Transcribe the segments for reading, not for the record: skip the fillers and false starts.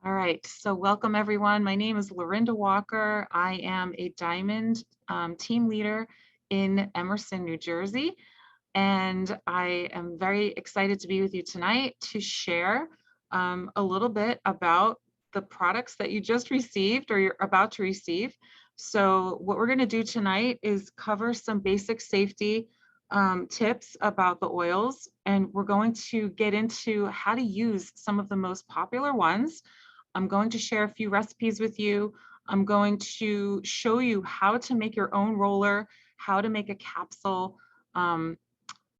All right, so welcome everyone. My name is Lorinda Walker. I am a Diamond team leader in Emerson, New Jersey, and I am very excited to be with you tonight to share a little bit about the products that you just received or you're about to receive. So what we're going to do tonight is cover some basic safety tips about the oils, and we're going to get into how to use some of the most popular ones. I'm going to share a few recipes with you. I'm going to show you how to make your own roller, how to make a capsule,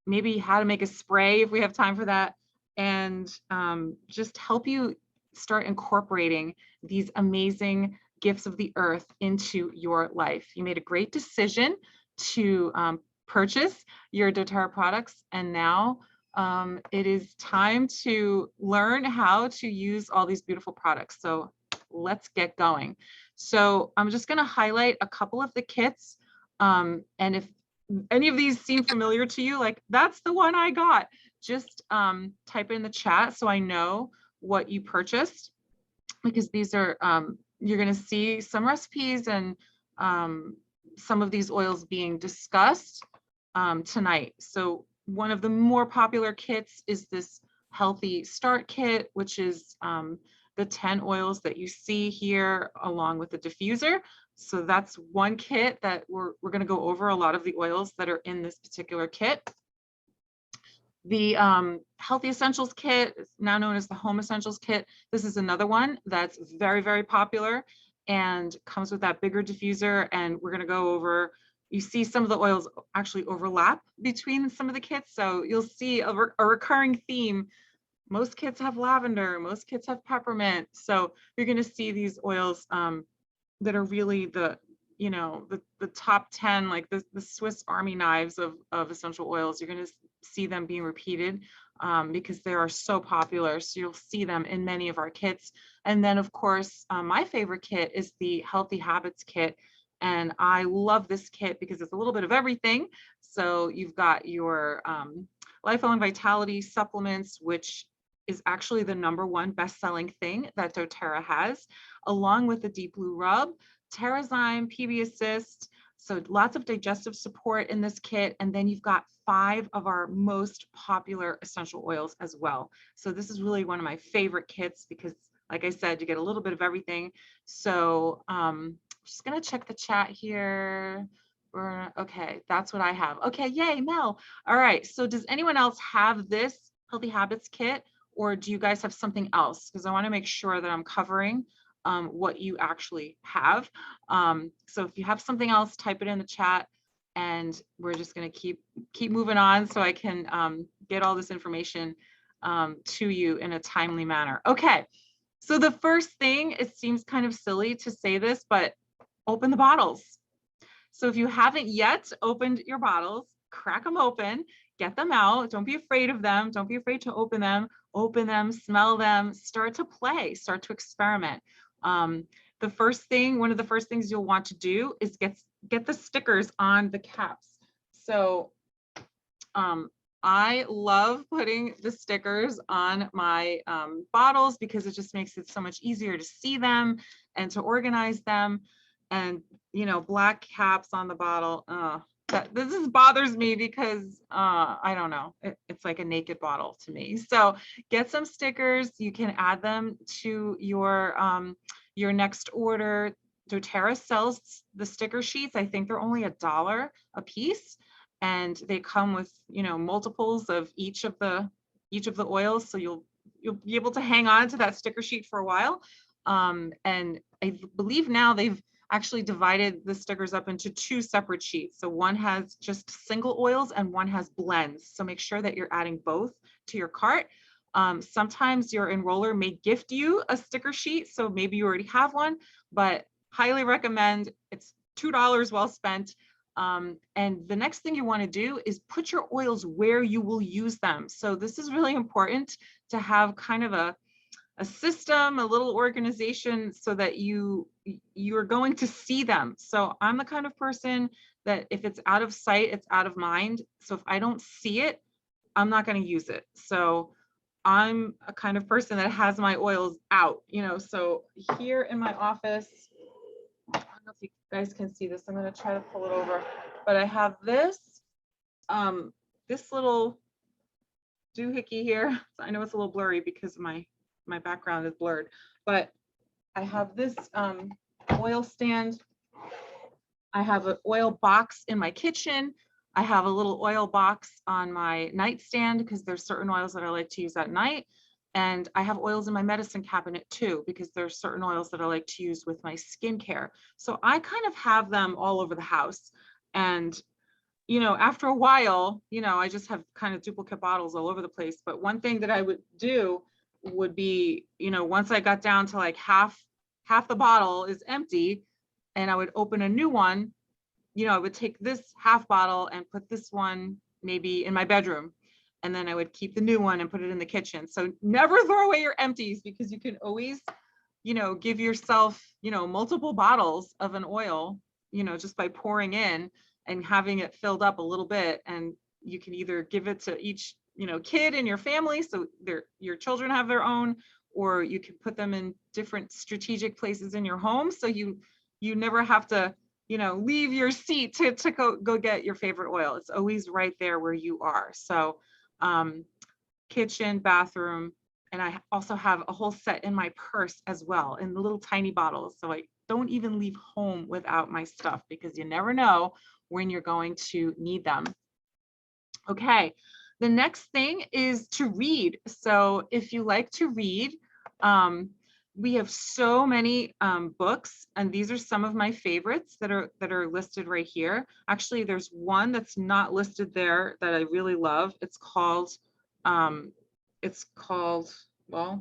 maybe how to make a spray if we have time for that, and just help you start incorporating these amazing gifts of the earth into your life. You made a great decision to purchase your doTERRA products, and now it is time to learn how to use all these beautiful products. So let's get going. So I'm just going to highlight a couple of the kits. And if any of these seem familiar to you, like that's the one I got, just type it in the chat so I know what you purchased, because these are, you're going to see some recipes and some of these oils being discussed tonight. So one of the more popular kits is this Healthy Start Kit, which is the 10 oils that you see here along with the diffuser. So that's one kit that we're going to go over a lot of the oils that are in this particular kit. The Healthy Essentials Kit, now known as the Home Essentials Kit. This is another one that's very, very popular and comes with that bigger diffuser. And we're going to go over, you see some of the oils actually overlap between some of the kits. So you'll see a recurring theme. Most kits have lavender, most kits have peppermint. So you're going to see these oils that are really the, you know, the top 10, like the Swiss Army knives of essential oils. You're going to see them being repeated because they are so popular. So you'll see them in many of our kits. And then of course, my favorite kit is the Healthy Habits Kit. And I love this kit because it's a little bit of everything. So you've got your Lifelong Vitality supplements, which is actually the #1 best-selling thing that doTERRA has, along with the Deep Blue Rub, TerraZyme, PB Assist. So lots of digestive support in this kit. And then you've got 5 of our most popular essential oils as well. So this is really one of my favorite kits because, like I said, you get a little bit of everything. So just gonna check the chat here. Okay, that's what I have. Okay, yay, Mel. All right, so does anyone else have this Healthy Habits Kit, or do you guys have something else? Because I wanna make sure that I'm covering what you actually have. So if you have something else, type it in the chat, and we're just gonna keep moving on so I can get all this information to you in a timely manner. Okay, so the first thing, it seems kind of silly to say this, but open the bottles. So if you haven't yet opened your bottles, crack them open, get them out. Don't be afraid of them. Don't be afraid to open them, smell them, start to play, start to experiment. The first thing, one of the first things you'll want to do is get the stickers on the caps. So I love putting the stickers on my bottles because it just makes it so much easier to see them and to organize them. And, you know, black caps on the bottle, this just bothers me because I don't know, it's like a naked bottle to me. So get some stickers. You can add them to your next order. doTERRA sells the sticker sheets. I think they're only $1 a piece, and they come with, you know, multiples of each of the oils. So you'll be able to hang on to that sticker sheet for a while. And I believe now they've actually divided the stickers up into 2 separate sheets. So one has just single oils and one has blends. So make sure that you're adding both to your cart. Sometimes your enroller may gift you a sticker sheet, so maybe you already have one, but highly recommend. It's $2 well spent. And the next thing you want to do is put your oils where you will use them. So this is really important to have kind of a system, a little organization, so that you're going to see them. So I'm the kind of person that if it's out of sight, it's out of mind. So if I don't see it, I'm not going to use it. So I'm a kind of person that has my oils out, you know, so here in my office, I don't know if you guys can see this. I'm going to try to pull it over, but I have this, this little doohickey here. I know it's a little blurry because my background is blurred, but I have this oil stand. I have an oil box in my kitchen. I have a little oil box on my nightstand because there's certain oils that I like to use at night. And I have oils in my medicine cabinet too, because there's certain oils that I like to use with my skincare. So I kind of have them all over the house. And, you know, after a while, you know, I just have kind of duplicate bottles all over the place. But one thing that I would do would be, you know, once I got down to like half the bottle is empty, and I would open a new one, you know, I would take this half bottle and put this one maybe in my bedroom. And then I would keep the new one and put it in the kitchen. So never throw away your empties, because you can always, you know, give yourself, you know, multiple bottles of an oil, you know, just by pouring in and having it filled up a little bit. And you can either give it to each, you know, kid in your family, so your children have their own, or you can put them in different strategic places in your home. So you never have to, you know, leave your seat to go get your favorite oil. It's always right there where you are. So kitchen, bathroom, and I also have a whole set in my purse as well, in the little tiny bottles. So I don't even leave home without my stuff, because you never know when you're going to need them. Okay, the next thing is to read. So if you like to read, we have so many books, and these are some of my favorites that are listed right here. Actually, there's one that's not listed there that I really love. It's called, well,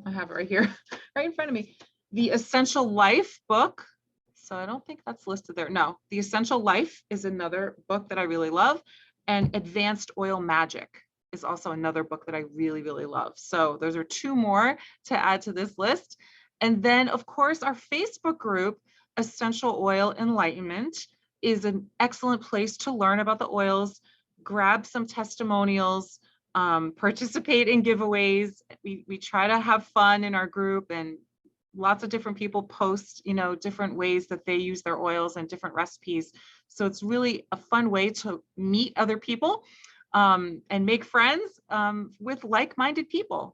I have it right here, right in front of me, The Essential Life book. So I don't think that's listed there. No, The Essential Life is another book that I really love, and Advanced Oil Magic is also another book that I really, really love. So those are two more to add to this list. And then, of course, our Facebook group, Essential Oil Enlightenment, is an excellent place to learn about the oils, grab some testimonials, participate in giveaways. We try to have fun in our group, and lots of different people post, you know, different ways that they use their oils and different recipes. So it's really a fun way to meet other people and make friends with like-minded people.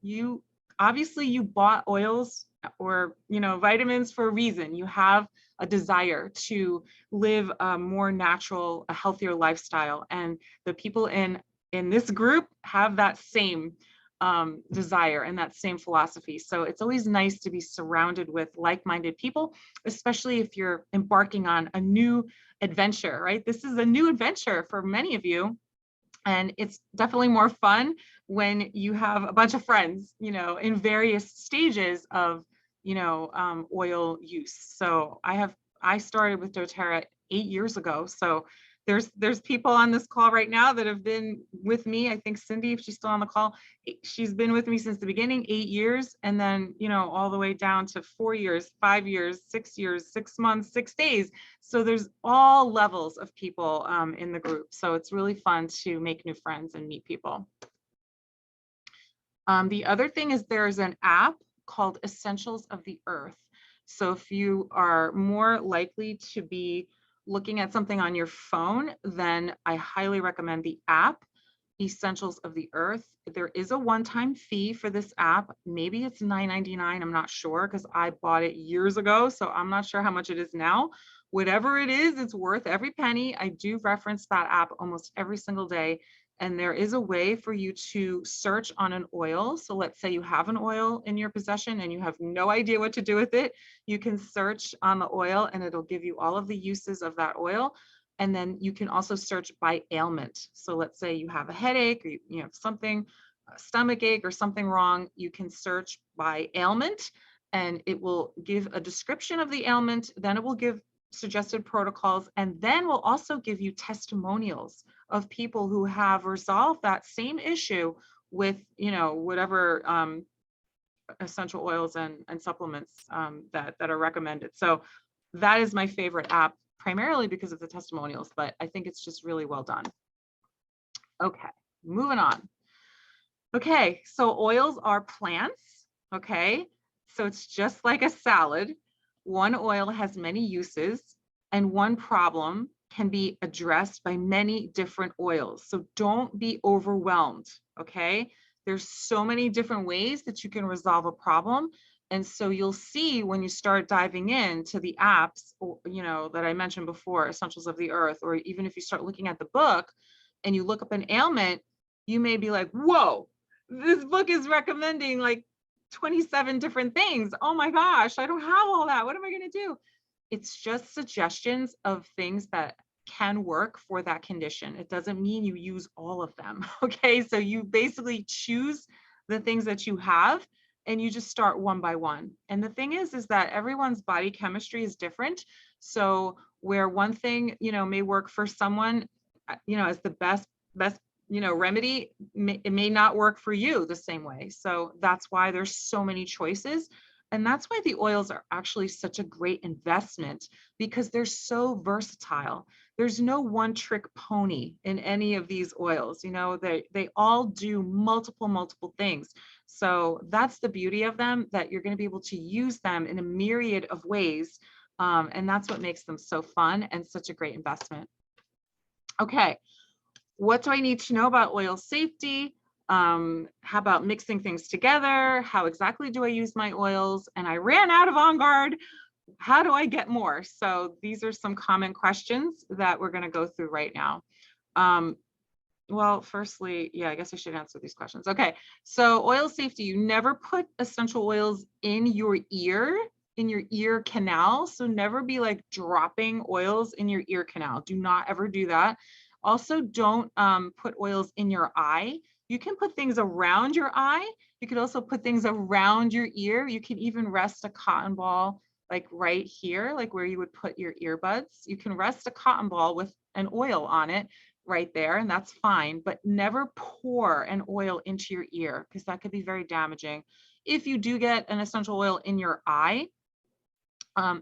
Obviously you bought oils or, you know, vitamins for a reason. You have a desire to live a more natural, a healthier lifestyle, and the people in this group have that same desire and that same philosophy. So it's always nice to be surrounded with like-minded people, especially if you're embarking on a new adventure, right? This is a new adventure for many of you. And it's definitely more fun when you have a bunch of friends, you know, in various stages of, you know, oil use. So I started with doTERRA 8 years ago. So there's people on this call right now that have been with me. I think Cindy, if she's still on the call, she's been with me since the beginning, 8 years, and then, you know, all the way down to 4 years, 5 years, 6 years, 6 months, 6 days. So there's all levels of people in the group. So it's really fun to make new friends and meet people. The other thing is there's an app called Essentials of the Earth. So if you are more likely to be looking at something on your phone, then I highly recommend the app Essentials of the Earth. There is a one-time fee for this app. Maybe it's $9.99. I'm not sure, because I bought it years ago, so I'm not sure how much it is now. Whatever it is, it's worth every penny. I do reference that app almost every single day. And there is a way for you to search on an oil. So let's say you have an oil in your possession and you have no idea what to do with it. You can search on the oil and it'll give you all of the uses of that oil. And then you can also search by ailment. So let's say you have a headache, or you have something, a stomach ache or something wrong. You can search by ailment and it will give a description of the ailment. Then it will give suggested protocols, and then we'll also give you testimonials of people who have resolved that same issue with, you know, whatever essential oils and supplements that are recommended. So that is my favorite app, primarily because of the testimonials, but I think it's just really well done. Okay, moving on. Okay, so oils are plants, okay? So it's just like a salad. One oil has many uses, and one problem can be addressed by many different oils. So don't be overwhelmed, okay? There's so many different ways that you can resolve a problem. And so you'll see when you start diving into the apps, that I mentioned before, Essentials of the Earth, or even if you start looking at the book and you look up an ailment, you may be like, whoa, this book is recommending like 27 different things. Oh my gosh, I don't have all that. What am I going to do? It's just suggestions of things that can work for that condition. It doesn't mean you use all of them. Okay. So you basically choose the things that you have and you just start one by one. And the thing is that everyone's body chemistry is different. So where one thing, may work for someone, as the best remedy, it may not work for you the same way. So that's why there's so many choices. And that's why the oils are actually such a great investment, because they're so versatile. There's no one trick pony in any of these oils. They all do multiple things. So that's the beauty of them, that you're going to be able to use them in a myriad of ways. And that's what makes them so fun and such a great investment. Okay. What do I need to know about oil safety? How about mixing things together? How exactly do I use my oils? And I ran out of On Guard. How do I get more? So these are some common questions that we're going to go through right now. Well, firstly, yeah, I guess I should answer these questions. Okay, so oil safety, you never put essential oils in your ear canal. So never be like dropping oils in your ear canal. Do not ever do that. Also, don't put oils in your eye. You can put things around your eye. You could also put things around your ear. You can even rest a cotton ball like right here, like where you would put your earbuds. You can rest a cotton ball with an oil on it right there, and that's fine, but never pour an oil into your ear, because that could be very damaging. If you do get an essential oil in your eye,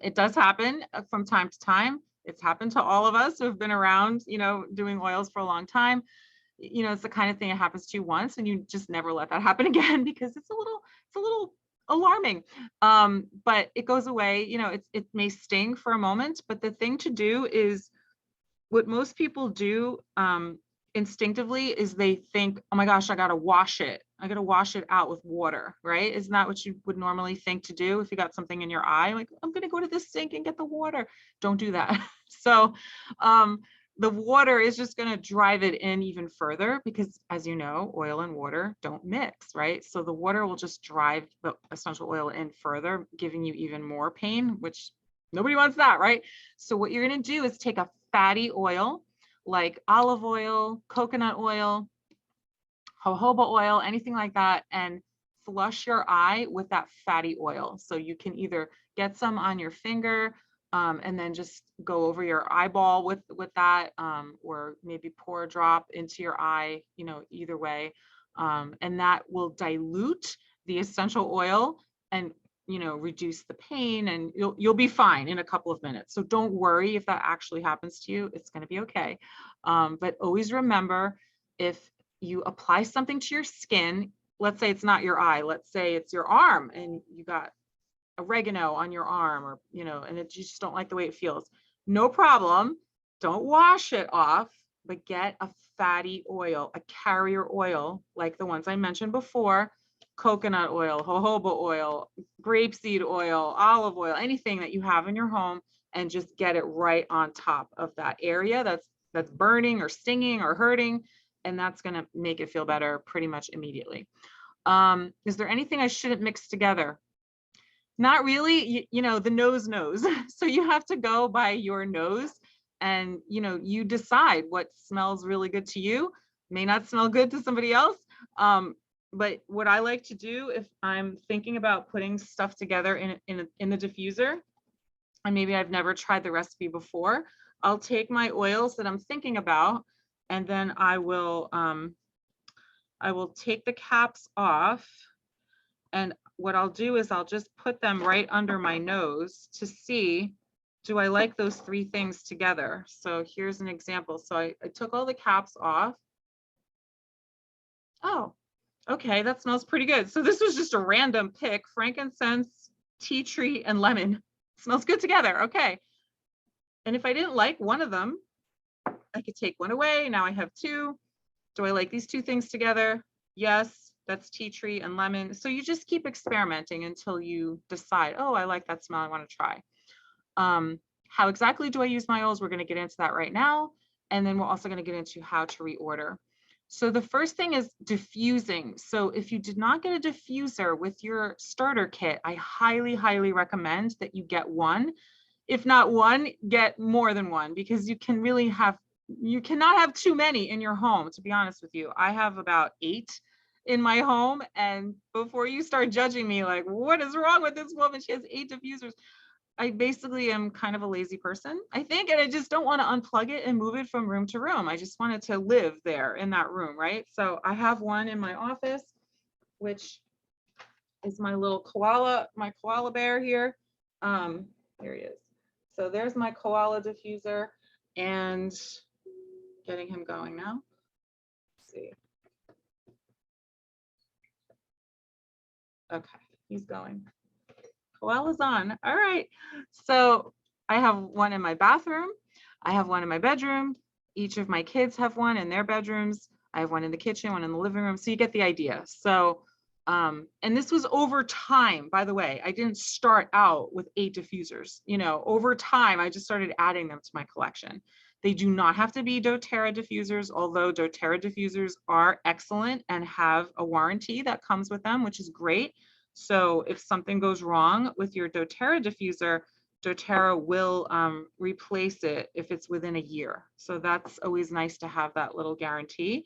it does happen from time to time. It's happened to all of us who have been around, doing oils for a long time. It's the kind of thing that happens to you once and you just never let that happen again, because it's a little alarming. But it goes away. It may sting for a moment, but the thing to do is, what most people do instinctively is they think, oh my gosh, I got to wash it. I got to wash it out with water, right? Isn't that what you would normally think to do if you got something in your eye? Like, I'm going to go to the sink and get the water. Don't do that. So the water is just going to drive it in even further, because as you know, oil and water don't mix, right? So the water will just drive the essential oil in further, giving you even more pain, which nobody wants that, right? So what you're going to do is take a fatty oil like olive oil, coconut oil, jojoba oil, anything like that, and flush your eye with that fatty oil. So you can either get some on your finger and then just go over your eyeball with that, or maybe pour a drop into your eye, either way. And that will dilute the essential oil and reduce the pain, and you'll be fine in a couple of minutes. So don't worry if that actually happens to you. It's going to be okay. But always remember, if you apply something to your skin, let's say it's not your eye, let's say it's your arm and you got oregano on your arm, or and you just don't like the way it feels, no problem. Don't wash it off, but get a fatty oil, a carrier oil like the ones I mentioned before: coconut oil, jojoba oil, grapeseed oil, olive oil, anything that you have in your home, and just get it right on top of that area that's burning or stinging or hurting, and that's going to make it feel better pretty much immediately. Is there anything I shouldn't mix together? Not really. The nose knows. So you have to go by your nose, and you decide what smells really good to you. May not smell good to somebody else. But what I like to do if I'm thinking about putting stuff together in the diffuser, and maybe I've never tried the recipe before, I'll take my oils that I'm thinking about, and then I will take the caps off. And what I'll do is I'll just put them right under my nose to see, do I like those three things together? So here's an example. So I took all the caps off. Oh, Okay, that smells pretty good. So this was just a random pick: frankincense, tea tree, and lemon. Smells good together. Okay. And if I didn't like one of them, I could take one away. Now I have two. Do I like these two things together? Yes, that's tea tree and lemon. So you just keep experimenting until you decide, oh, I like that smell, I want to try. How exactly do I use my oils? We're going to get into that right now. And then we're also going to get into how to reorder. So the first thing is diffusing. So if you did not get a diffuser with your starter kit, I highly, highly recommend that you get one. If not one, get more than one, because you cannot have too many in your home, to be honest with you. I have about 8 in my home. And before you start judging me like, what is wrong with this woman? She has 8 diffusers. I basically am kind of a lazy person, I think, and I just don't want to unplug it and move it from room to room. I just want it to live there in that room, right? So I have one in my office, which is my little koala, my koala bear here. Here he is. So there's my koala diffuser, and getting him going now. Let's see. Okay, he's going. Koala's on. All right. So I have one in my bathroom. I have one in my bedroom. Each of my kids have one in their bedrooms. I have one in the kitchen, one in the living room. So you get the idea. So, and this was over time, by the way. I didn't start out with 8 diffusers. You know, over time, I just started adding them to my collection. They do not have to be doTERRA diffusers, although doTERRA diffusers are excellent and have a warranty that comes with them, which is great. So if something goes wrong with your doTERRA diffuser, doTERRA will replace it if it's within a year. So that's always nice to have that little guarantee.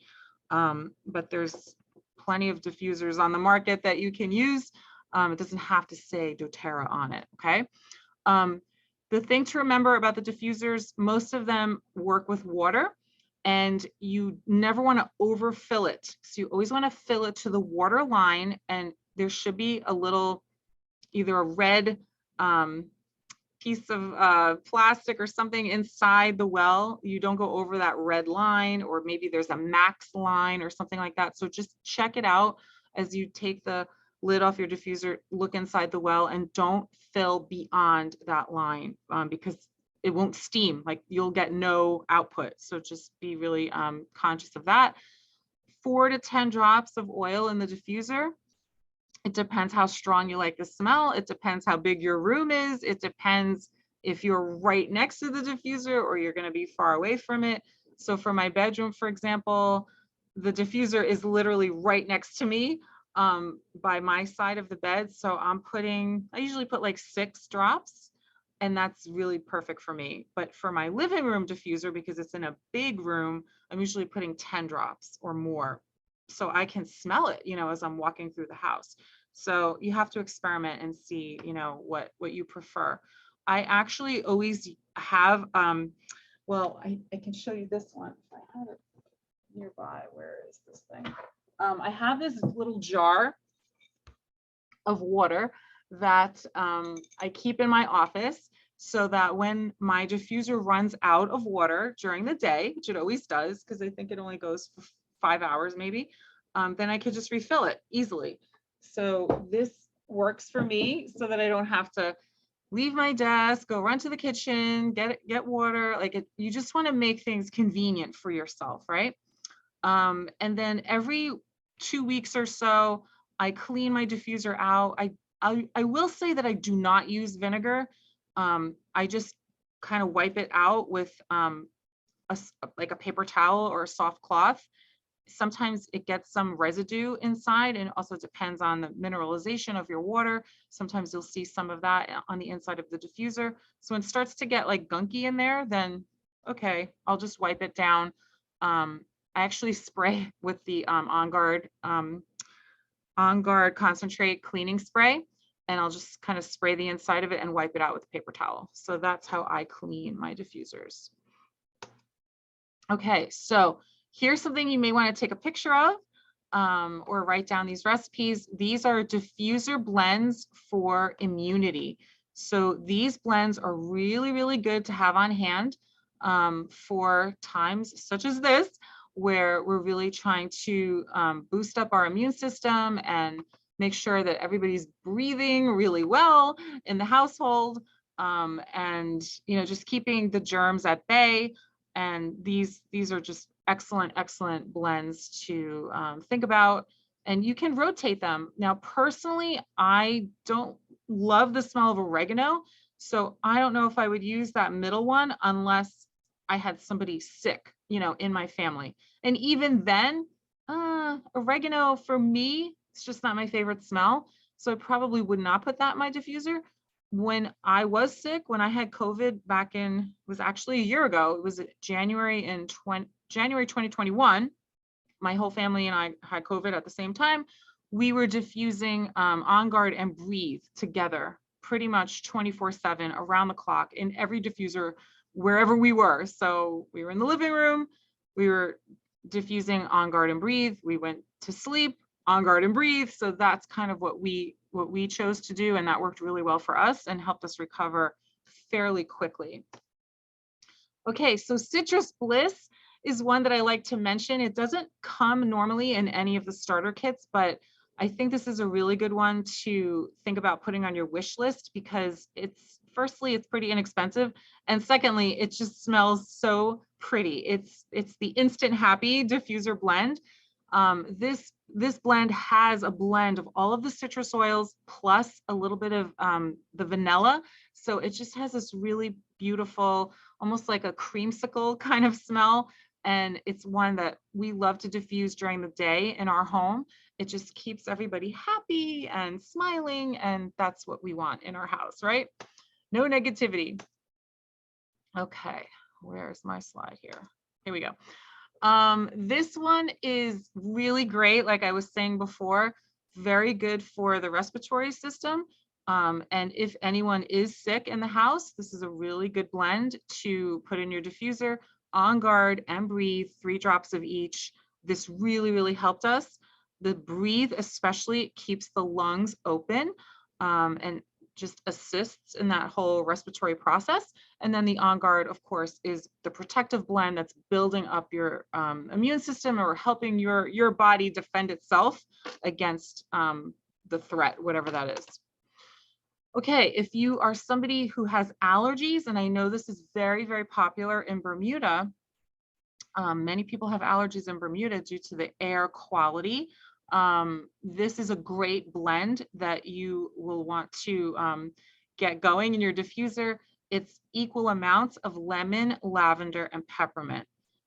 But there's plenty of diffusers on the market that you can use. It doesn't have to say doTERRA on it, okay? The thing to remember about the diffusers, most of them work with water, and you never want to overfill it. So you always want to fill it to the water line, and there should be a little, either a red piece of plastic or something inside the well. You don't go over that red line, or maybe there's a max line or something like that. So just check it out as you take the lid off your diffuser, look inside the well, and don't fill beyond that line because it won't steam, like you'll get no output. So just be really conscious of that. 4 to 10 drops of oil in the diffuser. It depends how strong you like the smell. It depends how big your room is. It depends if you're right next to the diffuser or you're going to be far away from it. So for my bedroom, for example, the diffuser is literally right next to me by my side of the bed. So I usually put like 6 drops, and that's really perfect for me. But for my living room diffuser, because it's in a big room, I'm usually putting 10 drops or more, so I can smell it, as I'm walking through the house. So you have to experiment and see, what you prefer. I actually always have, well, I can show you this one if I have it nearby. Where is this thing? I have this little jar of water that I keep in my office, so that when my diffuser runs out of water during the day, which it always does, because I think it only goes for 5 hours maybe, then I could just refill it easily. So this works for me so that I don't have to leave my desk, go run to the kitchen, get water. You just want to make things convenient for yourself, right? And then every 2 weeks or so, I clean my diffuser out. I will say that I do not use vinegar. I just kind of wipe it out with like a paper towel or a soft cloth. Sometimes it gets some residue inside, and it also depends on the mineralization of your water. Sometimes you'll see some of that on the inside of the diffuser. So when it starts to get like gunky in there, then okay, I'll just wipe it down. I actually spray with the On Guard concentrate cleaning spray, and I'll just kind of spray the inside of it and wipe it out with a paper towel. So that's how I clean my diffusers. Okay, so here's something you may want to take a picture of or write down these recipes. These are diffuser blends for immunity. So these blends are really, really good to have on hand for times such as this, where we're really trying to boost up our immune system and make sure that everybody's breathing really well in the household, and just keeping the germs at bay. And these are just excellent blends to think about, and you can rotate them. Now, personally, I don't love the smell of oregano, so I don't know if I would use that middle one unless I had somebody sick, in my family. And even then, oregano for me, it's just not my favorite smell. So I probably would not put that in my diffuser. When I was sick, when I had COVID back in, it was actually a year ago, it was January 2021, my whole family and I had COVID at the same time. We were diffusing On Guard and Breathe together pretty much 24/7 around the clock in every diffuser wherever we were. So we were in the living room, we were diffusing On Guard and Breathe. We went to sleep, On Guard and Breathe. So that's kind of what we chose to do, and that worked really well for us and helped us recover fairly quickly. Okay, so Citrus Bliss is one that I like to mention. It doesn't come normally in any of the starter kits, but I think this is a really good one to think about putting on your wish list, because firstly, it's pretty inexpensive. And secondly, it just smells so pretty. It's the Instant Happy diffuser blend. This blend has a blend of all of the citrus oils plus a little bit of the vanilla. So it just has this really beautiful, almost like a creamsicle kind of smell. And it's one that we love to diffuse during the day in our home. It just keeps everybody happy and smiling. And that's what we want in our house, right? No negativity. Okay, where's my slide here? Here we go. This one is really great. Like I was saying before, very good for the respiratory system. And if anyone is sick in the house, this is a really good blend to put in your diffuser. On Guard and Breathe, 3 drops of each. This really helped us. The Breathe especially keeps the lungs open and just assists in that whole respiratory process. And then the On Guard, of course, is the protective blend that's building up your immune system or helping your body defend itself against the threat, whatever that is. Okay, if you are somebody who has allergies, and I know this is very popular in Bermuda, many people have allergies in Bermuda due to the air quality. This is a great blend that you will want to get going in your diffuser. It's equal amounts of lemon, lavender, and peppermint.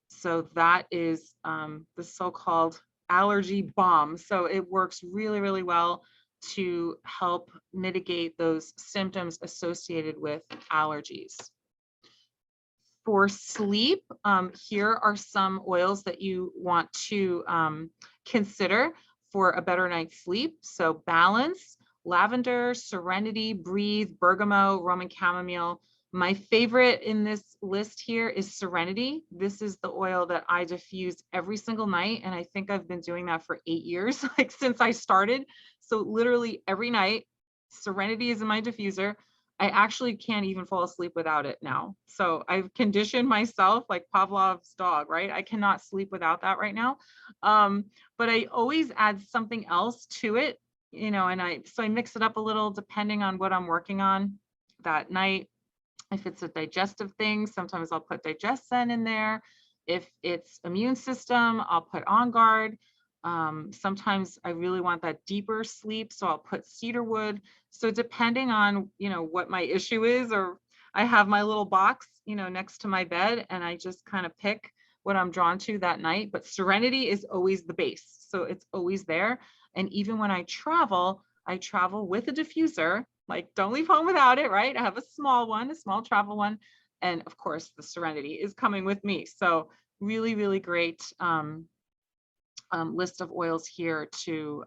So that is the so-called Allergy Bomb. So it works really well to help mitigate those symptoms associated with allergies. For sleep, here are some oils that you want to consider for a better night's sleep. So Balance, lavender, Serenity, Breathe, bergamot, Roman chamomile. My favorite in this list here is Serenity. This is the oil that I diffuse every single night, and I think I've been doing that for 8 years, like since I started. So literally every night, Serenity is in my diffuser. I actually can't even fall asleep without it now. So I've conditioned myself like Pavlov's dog, right? I cannot sleep without that right now. But I always add something else to it, and so I mix it up a little depending on what I'm working on that night. If it's a digestive thing, sometimes I'll put Digestin in there. If it's immune system, I'll put On Guard. Sometimes I really want that deeper sleep, so I'll put cedarwood. So depending on, what my issue is, or I have my little box, next to my bed, and I just kind of pick what I'm drawn to that night. But Serenity is always the base. So it's always there. And even when I travel with a diffuser, like don't leave home without it, right? I have a small travel one. And of course the Serenity is coming with me. So really great list of oils here to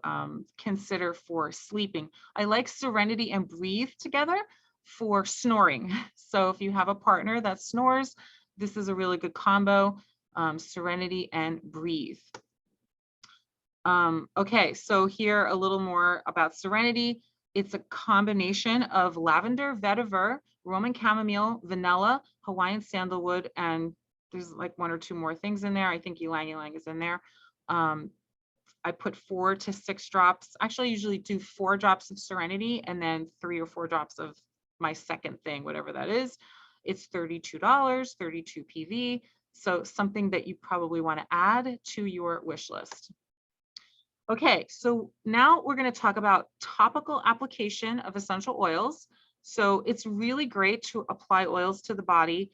consider for sleeping. I like Serenity and Breathe together for snoring. So if you have a partner that snores, this is a really good combo, Serenity and Breathe. Okay, so here a little more about Serenity. It's a combination of lavender, vetiver, Roman chamomile, vanilla, Hawaiian sandalwood, and there's like 1 or 2 more things in there. I think ylang ylang is in there. I put 4 to 6 drops. Actually, I usually do 4 drops of Serenity and then 3 or 4 drops of my second thing, whatever that is. It's $32, 32 PV. So something that you probably want to add to your wish list. Okay, so now we're going to talk about topical application of essential oils. So it's really great to apply oils to the body.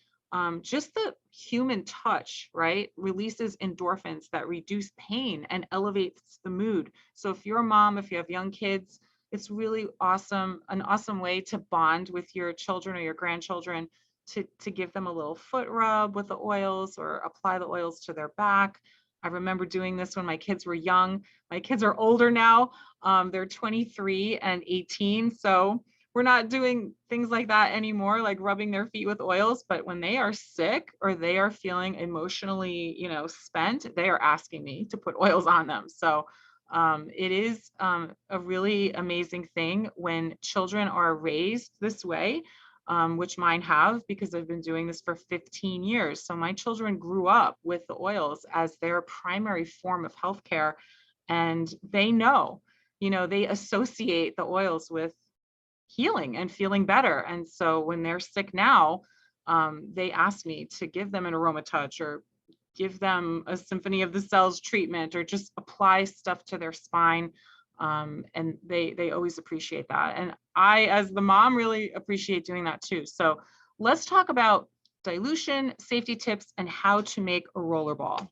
Just the human touch, right, releases endorphins that reduce pain and elevates the mood. So if you're a mom, if you have young kids, it's really awesome, an awesome way to bond with your children or your grandchildren, to give them a little foot rub with the oils or apply the oils to their back. I remember doing this when my kids were young. My kids are older now. They're 23 and 18. So we're not doing things like that anymore, like rubbing their feet with oils. But when they are sick or they are feeling emotionally, spent, they are asking me to put oils on them. So it is a really amazing thing when children are raised this way, which mine have, because I've been doing this for 15 years. So my children grew up with the oils as their primary form of healthcare, and they know, they associate the oils with healing and feeling better. And so when they're sick now, they ask me to give them an aroma touch or give them a symphony of the cells treatment or just apply stuff to their spine. And they always appreciate that. And I, as the mom, really appreciate doing that too. So let's talk about dilution, safety tips, and how to make a roller ball.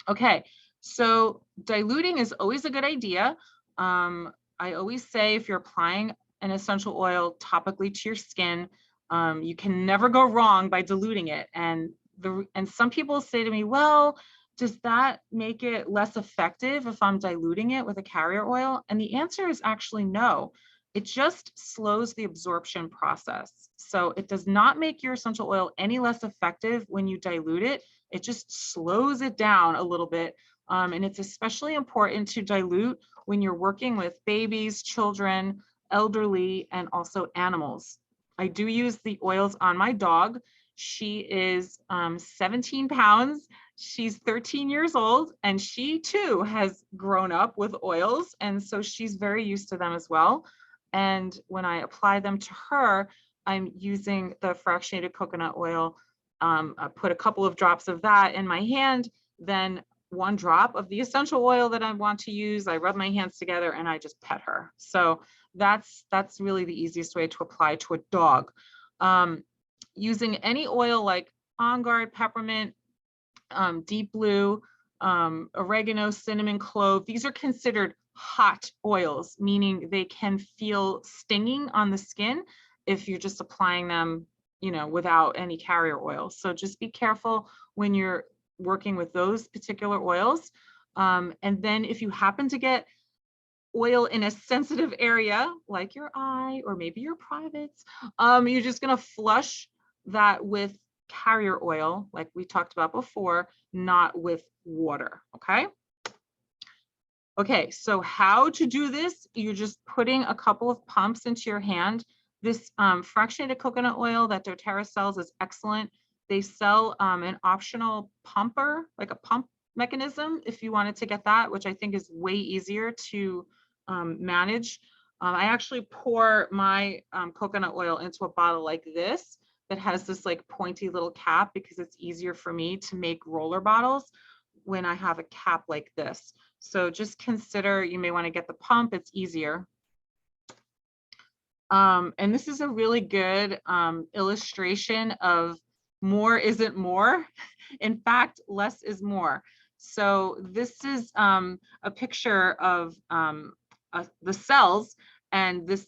Okay, so diluting is always a good idea. I always say if you're applying an essential oil topically to your skin, you can never go wrong by diluting it. And some people say to me, well, does that make it less effective if I'm diluting it with a carrier oil? And the answer is actually no. It just slows the absorption process. So it does not make your essential oil any less effective when you dilute it. It just slows it down a little bit. And it's especially important to dilute when you're working with babies, children, elderly, and also animals. I do use the oils on my dog. She is 17 pounds. She's 13 years old, and she too has grown up with oils. And so she's very used to them as well. And when I apply them to her, I'm using the fractionated coconut oil. I put a couple of drops of that in my hand, then 1 drop of the essential oil that I want to use. I rub my hands together and I just pet her. So that's really the easiest way to apply to a dog. Using any oil like On Guard, peppermint, deep blue, oregano, cinnamon, clove, these are considered hot oils, meaning they can feel stinging on the skin if you're just applying them, without any carrier oil. So just be careful when you're working with those particular oils. And then if you happen to get oil in a sensitive area, like your eye or maybe your privates, you're just going to flush that with carrier oil, like we talked about before, not with water. Okay, so how to do this? You're just putting a couple of pumps into your hand. This fractionated coconut oil that doTERRA sells is excellent. They sell an optional pumper, like a pump mechanism, if you wanted to get that, which I think is way easier to manage. I actually pour my coconut oil into a bottle like this that has this like pointy little cap, because it's easier for me to make roller bottles when I have a cap like this. So just consider, you may want to get the pump, it's easier. And this is a really good illustration of more isn't more. In fact, less is more. So this is a picture of the cells, and this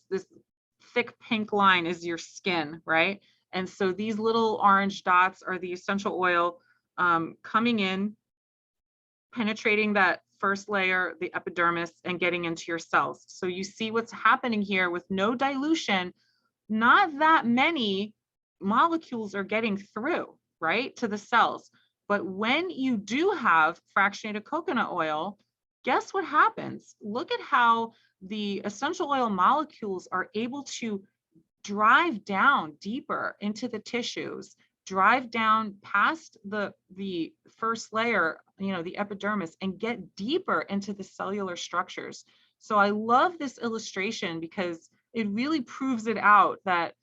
thick pink line is your skin, right? And so these little orange dots are the essential oil coming in, penetrating that first layer, the epidermis, and getting into your cells. So you see what's happening here with no dilution, not that many molecules are getting through, right, to the cells. But when you do have fractionated coconut oil, guess what happens? Look at how the essential oil molecules are able to drive down deeper into the tissues, drive down past the first layer, the epidermis, and get deeper into the cellular structures. So I love this illustration because it really proves it out that,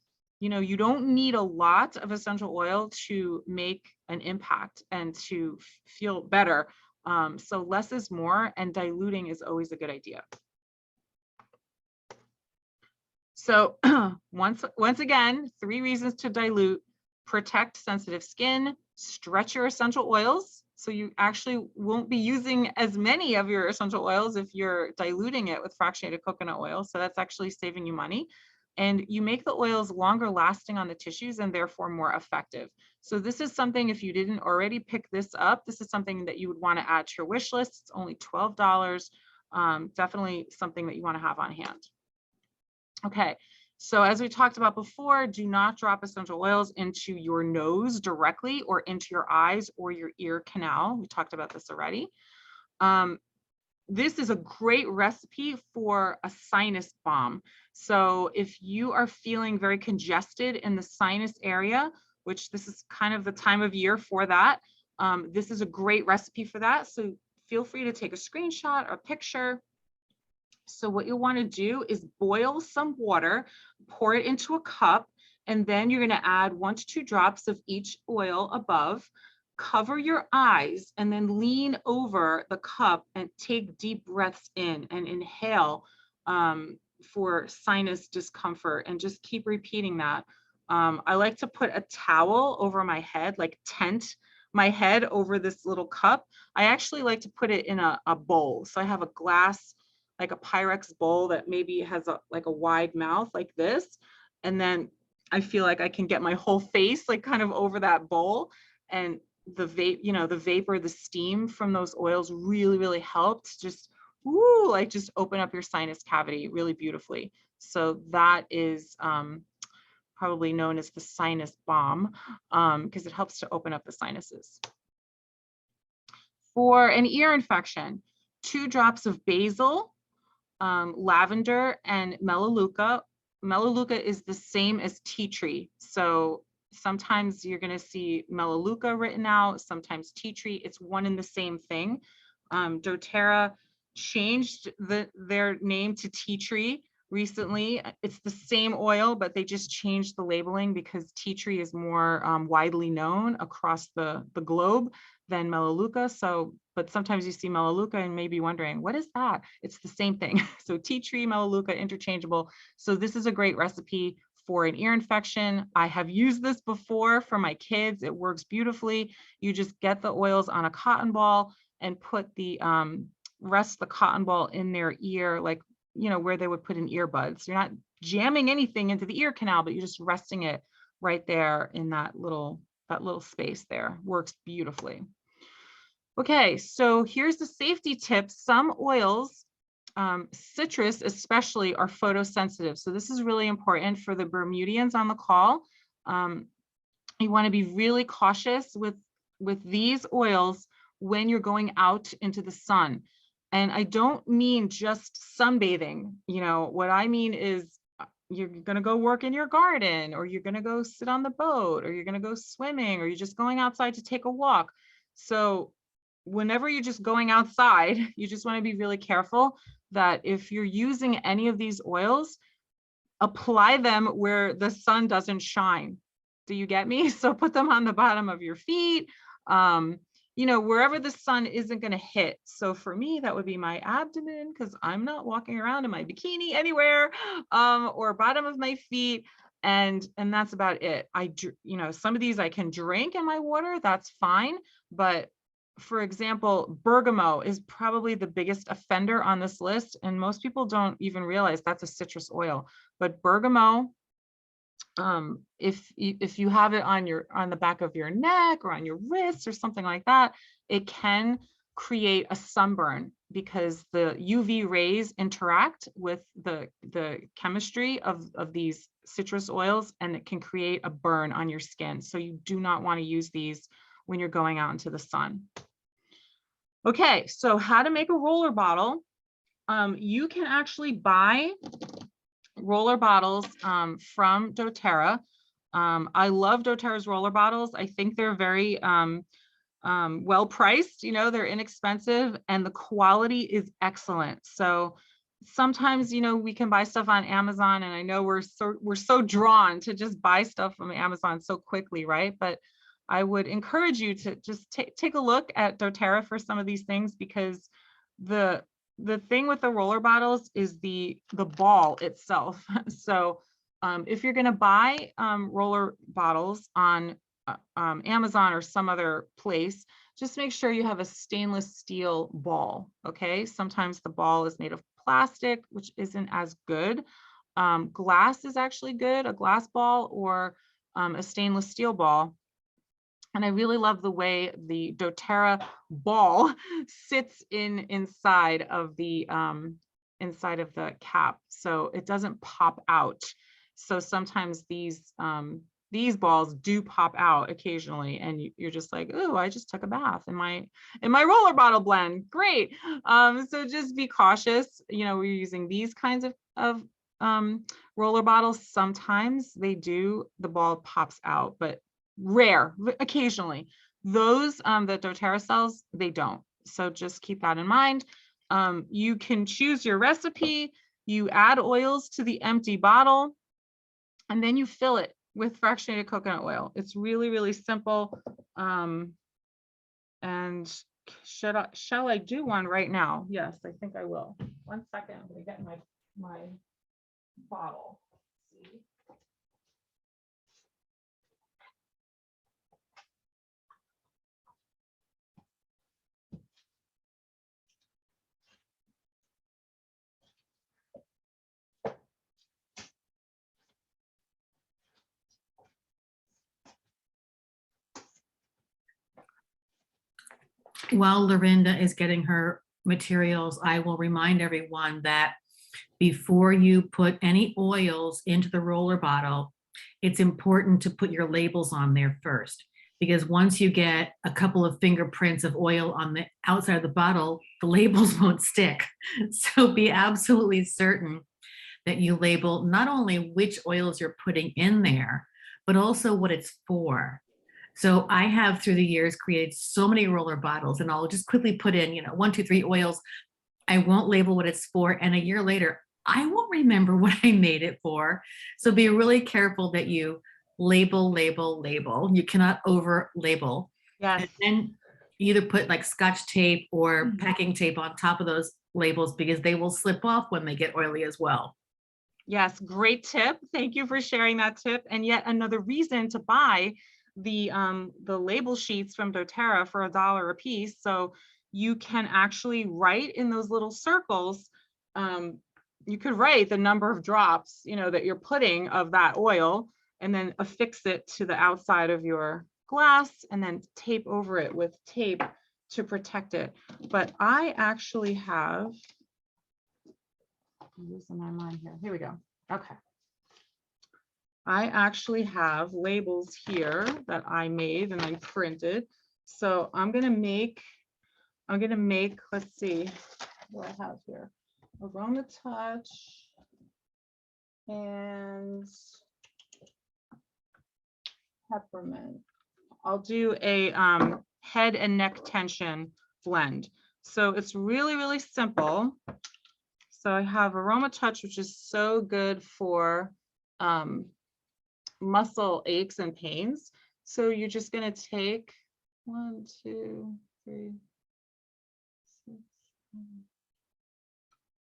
you don't need a lot of essential oil to make an impact and to feel better. So less is more, and diluting is always a good idea. So once again, 3 reasons to dilute: protect sensitive skin, stretch your essential oils. So you actually won't be using as many of your essential oils if you're diluting it with fractionated coconut oil. So that's actually saving you money. And you make the oils longer lasting on the tissues and therefore more effective. So this is something, if you didn't already pick this up, this is something that you would want to add to your wish list. It's only $12. Definitely something that you want to have on hand. Okay, so as we talked about before, do not drop essential oils into your nose directly or into your eyes or your ear canal. We talked about this already. This is a great recipe for a sinus bomb. So if you are feeling very congested in the sinus area, which this is kind of the time of year for that, this is a great recipe for that. So feel free to take a screenshot or a picture. So what you'll want to do is boil some water, pour it into a cup, and then you're going to add 1 to 2 drops of each oil above. Cover your eyes and then lean over the cup and take deep breaths in and inhale for sinus discomfort, and just keep repeating that. I like to put a towel over my head, like tent my head over this little cup. I actually like to put it in a bowl. So I have a glass, like a Pyrex bowl that maybe has like a wide mouth like this. And then I feel like I can get my whole face like kind of over that bowl, and the vapor, the steam from those oils really, really helped just, like just open up your sinus cavity really beautifully. So that is probably known as the Sinus Bomb, because it helps to open up the sinuses. For an ear infection, 2 drops of basil, lavender, and Melaleuca. Melaleuca is the same as tea tree. So sometimes you're going to see Melaleuca written out, sometimes tea tree. It's one and the same thing. doTERRA changed their name to tea tree recently. It's the same oil, but they just changed the labeling because tea tree is more widely known across the globe than Melaleuca. So, but sometimes you see Melaleuca and may be wondering, what is that? It's the same thing. So tea tree, Melaleuca, interchangeable. So this is a great recipe for an ear infection. I have used this before for my kids. It works beautifully. You just get the oils on a cotton ball and put the rest the cotton ball in their ear, like, where they would put in earbuds. You're not jamming anything into the ear canal, but you're just resting it right there in that little space there. Works beautifully. Okay, so here's the safety tip. Some oils, citrus especially, are photosensitive. So this is really important for the Bermudians on the call. You want to be really cautious with these oils when you're going out into the sun. And I don't mean just sunbathing. What I mean is you're going to go work in your garden, or you're going to go sit on the boat, or you're going to go swimming, or you're just going outside to take a walk. So whenever you're just going outside, you just want to be really careful that if you're using any of these oils, apply them where the sun doesn't shine. Do you get me? So put them on the bottom of your feet, wherever the sun isn't going to hit. So for me, that would be my abdomen, because I'm not walking around in my bikini anywhere, or bottom of my feet. And that's about it. Some of these I can drink in my water, that's fine. But for example, bergamot is probably the biggest offender on this list. And most people don't even realize that's a citrus oil. But bergamot, if you have it on the back of your neck or on your wrists or something like that, it can create a sunburn because the UV rays interact with the chemistry of these citrus oils, and it can create a burn on your skin. So you do not want to use these when you're going out into the sun. Okay, so how to make a roller bottle. You can actually buy roller bottles from doTERRA. I love doTERRA's roller bottles. I think they're very well priced, you know, they're inexpensive and the quality is excellent. So sometimes, you know, we can buy stuff on Amazon, and I know we're so drawn to just buy stuff from Amazon so quickly, right? But I would encourage you to just take a look at doTERRA for some of these things, because the thing with the roller bottles is the ball itself. So if you're going to buy roller bottles on Amazon or some other place, just make sure you have a stainless steel ball. Okay, sometimes the ball is made of plastic, which isn't as good. Glass is actually good, a glass ball or a stainless steel ball. And I really love the way the doTERRA ball sits inside of the cap, so it doesn't pop out. So sometimes these balls do pop out occasionally, and you're just like, oh, I just took a bath in my roller bottle blend. Great. So just be cautious. You know, we're using these kinds of roller bottles. Sometimes the ball pops out, but rare, occasionally. Those that doTERRA sells, they don't. So just keep that in mind. You can choose your recipe. You add oils to the empty bottle, and then you fill it with fractionated coconut oil. It's really, really simple. And shall I do one right now? Yes, I think I will. 1 second, I'm gonna get my bottle. Let's see. While Lorinda is getting her materials, I will remind everyone that before you put any oils into the roller bottle, it's important to put your labels on there first, because once you get a couple of fingerprints of oil on the outside of the bottle, the labels won't stick. So be absolutely certain that you label not only which oils you're putting in there, but also what it's for. So I have through the years created so many roller bottles, and I'll just quickly put in, 1, 2, 3 oils. I won't label what it's for. And a year later, I won't remember what I made it for. So be really careful that you label. You cannot over label. Yes. And then either put like Scotch tape or packing tape on top of those labels, because they will slip off when they get oily as well. Yes, great tip. Thank you for sharing that tip. And yet another reason to buy the label sheets from doTERRA for $1 a piece. So you can actually write in those little circles. You could write the number of drops, that you're putting of that oil, and then affix it to the outside of your glass, and then tape over it with tape to protect it. But I actually have, I'm losing my mind here. Here we go. Okay. I actually have labels here that I made and I printed. So I'm gonna make, let's see what I have here. Aroma Touch and peppermint. I'll do a head and neck tension blend. So it's really, really simple. So I have Aroma Touch, which is so good for muscle aches and pains. So you're just going to take 1, 2, 3, 6, 7.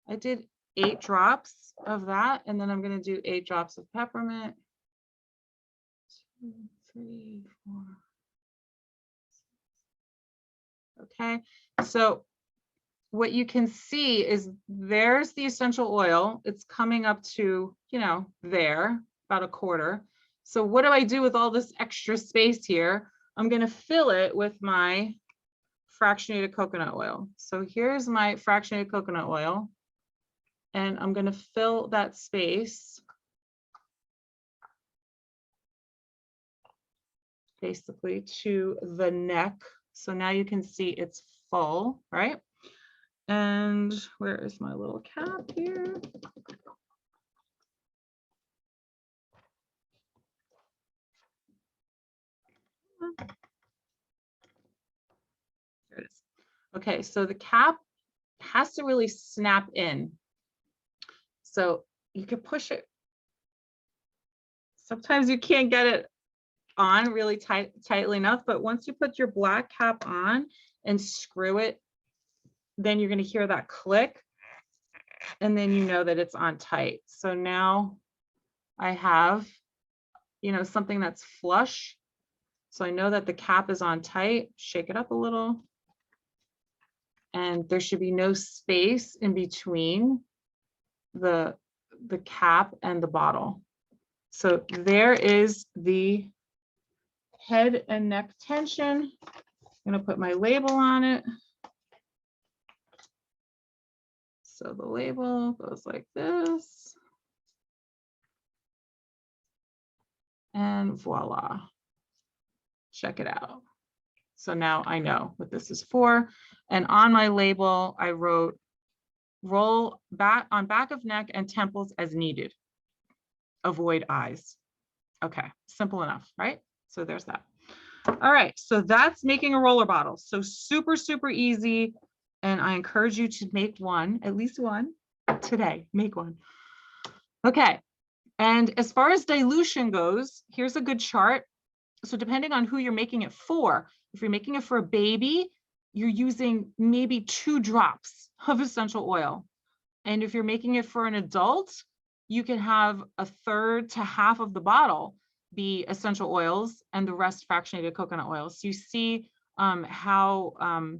I did 8 drops of that, and then I'm going to do 8 drops of peppermint. 2, 3, 4. Okay, so what you can see is there's the essential oil. It's coming up to, there, about a quarter. So what do I do with all this extra space here? I'm going to fill it with my fractionated coconut oil. So here's my fractionated coconut oil, and I'm going to fill that space basically to the neck. So now you can see it's full, right? And where is my little cap here? There it is. Okay, so the cap has to really snap in. So you can push it. Sometimes you can't get it on really tightly enough, but once you put your black cap on and screw it, then you're going to hear that click, and then you know that it's on tight. So now I have, you know, something that's flush. So I know that the cap is on tight. Shake it up a little. And there should be no space in between the cap and the bottle. So there is the head and neck tension. I'm going to put my label on it. So the label goes like this. And voila. Check it out. So now I know what this is for. And on my label, I wrote roll back on back of neck and temples as needed. Avoid eyes. Okay, simple enough, right? So there's that. All right, so that's making a roller bottle. So super, super easy. And I encourage you to make one, at least one today, make one. Okay, and as far as dilution goes, here's a good chart. So depending on who you're making it for, if you're making it for a baby, you're using maybe 2 drops of essential oil. And if you're making it for an adult, you can have 1/3 to half of the bottle be essential oils and the rest fractionated coconut oil. So you see how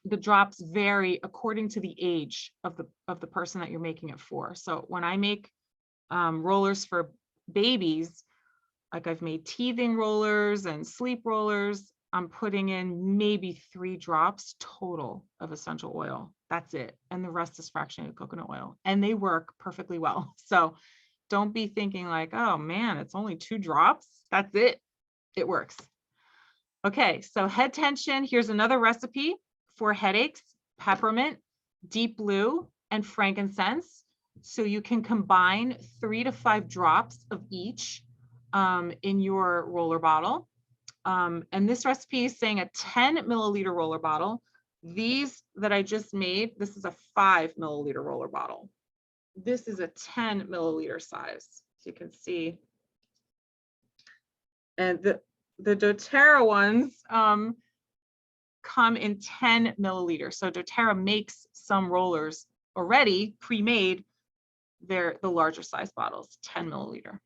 the drops vary according to the age of the person that you're making it for. So when I make rollers for babies, like I've made teething rollers and sleep rollers, I'm putting in maybe 3 drops total of essential oil. That's it. And the rest is fractionated coconut oil. And they work perfectly well. So don't be thinking like, oh man, it's only 2 drops. That's it. It works. Okay, so head tension. Here's another recipe for headaches: peppermint, deep blue, and frankincense. So you can combine 3 to 5 drops of each in your roller bottle. And this recipe is saying a 10 milliliter roller bottle. These that I just made, this is a 5 milliliter roller bottle. This is a 10 milliliter size, so you can see. And the doTERRA ones come in 10 milliliters. So doTERRA makes some rollers already pre-made. They're the larger size bottles, 10 milliliter.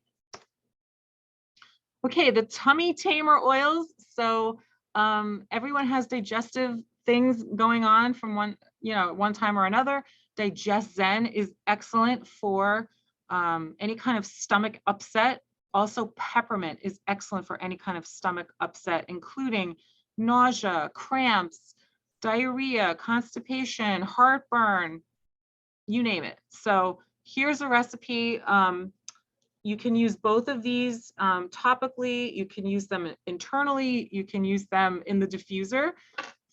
Okay, the tummy tamer oils. So everyone has digestive things going on from one time or another. Digest Zen is excellent for any kind of stomach upset. Also, peppermint is excellent for any kind of stomach upset, including nausea, cramps, diarrhea, constipation, heartburn, you name it. So here's a recipe. You can use both of these topically. You can use them internally. You can use them in the diffuser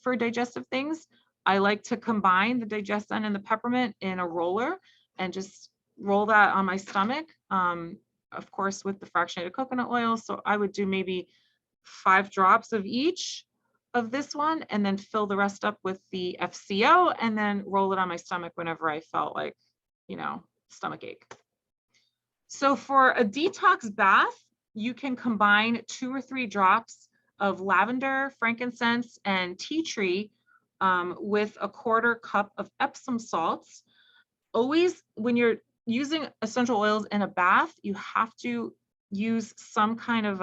for digestive things. I like to combine the Digest Zen and the peppermint in a roller and just roll that on my stomach, of course, with the fractionated coconut oil. So I would do maybe 5 drops of each of this one and then fill the rest up with the FCO and then roll it on my stomach whenever I felt like, stomach ache. So for a detox bath, you can combine 2 or 3 drops of lavender, frankincense, and tea tree with a 1/4 cup of Epsom salts. Always, when you're using essential oils in a bath, you have to use some kind of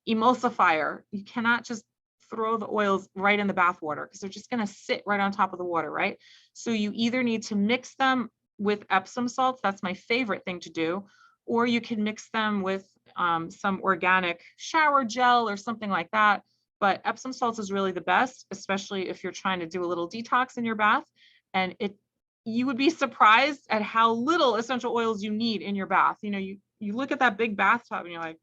emulsifier. You cannot just throw the oils right in the bath water because they're just going to sit right on top of the water, right? So you either need to mix them with Epsom salts. That's my favorite thing to do. Or you can mix them with some organic shower gel or something like that. But Epsom salts is really the best, especially if you're trying to do a little detox in your bath. And you would be surprised at how little essential oils you need in your bath. You look at that big bathtub and you're like,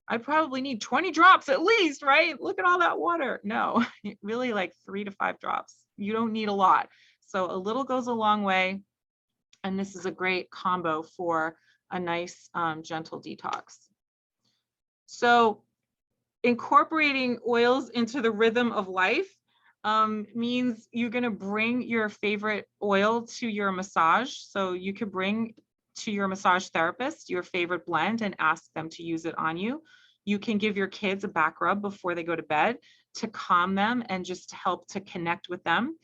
I probably need 20 drops at least, right? Look at all that water. No, really like 3 to 5 drops. You don't need a lot. So a little goes a long way. And this is a great combo for a nice, gentle detox. So incorporating oils into the rhythm of life means you're going to bring your favorite oil to your massage. So you could bring to your massage therapist your favorite blend and ask them to use it on you. You can give your kids a back rub before they go to bed to calm them and just to help to connect with them.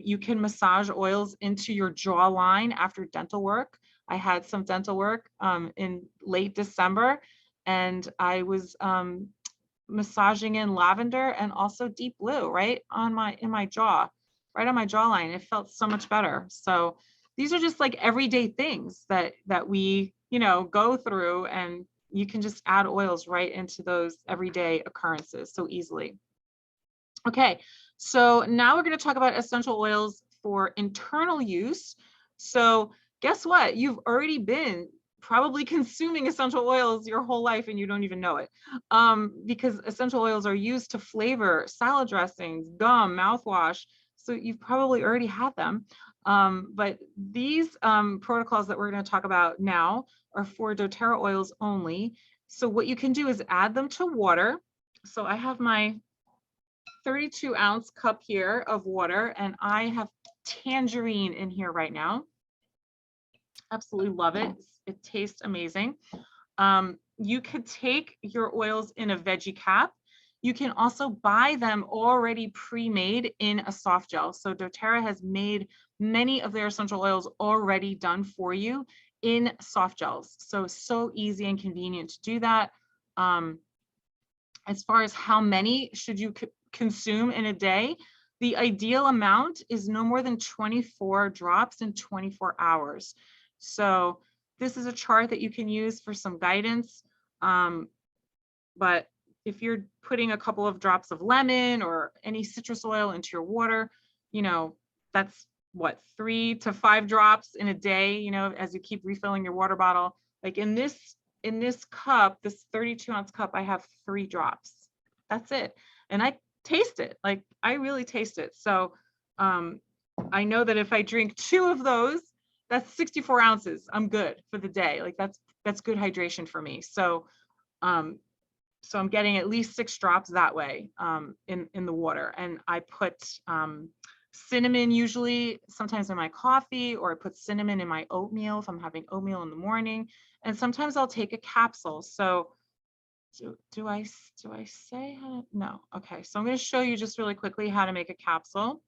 You can massage oils into your jawline after dental work. I had some dental work in late December, and I was massaging in lavender and also deep blue right on in my jaw, right on my jawline. It felt so much better. So these are just like everyday things that we, you know, go through, and you can just add oils right into those everyday occurrences so easily. Okay, so now we're going to talk about essential oils for internal use. So guess what? You've already been probably consuming essential oils your whole life and you don't even know it, because essential oils are used to flavor salad dressings, gum, mouthwash. So you've probably already had them. But these protocols that we're going to talk about now are for doTERRA oils only. So what you can do is add them to water. So I have my 32-ounce cup here of water, and I have tangerine in here right now. Absolutely love it. It tastes amazing. You could take your oils in a veggie cap. You can also buy them already pre-made in a soft gel. So doTERRA has made many of their essential oils already done for you in soft gels. So easy and convenient to do that. As far as how many should you consume in a day, the ideal amount is no more than 24 drops in 24 hours. So this is a chart that you can use for some guidance. But if you're putting a couple of drops of lemon or any citrus oil into your water, you know, that's what, 3 to 5 drops in a day, you know, as you keep refilling your water bottle. Like in this cup, this 32-ounce cup, I have 3 drops. That's it. And I taste it. Like I really taste it. So I know that if I drink 2 of those, that's 64 ounces. I'm good for the day. Like that's good hydration for me. So so I'm getting at least 6 drops that way in the water. And I put cinnamon usually sometimes in my coffee, or I put cinnamon in my oatmeal if I'm having oatmeal in the morning. And sometimes I'll take a capsule. So do I say how to? No. Okay. So I'm going to show you just really quickly how to make a capsule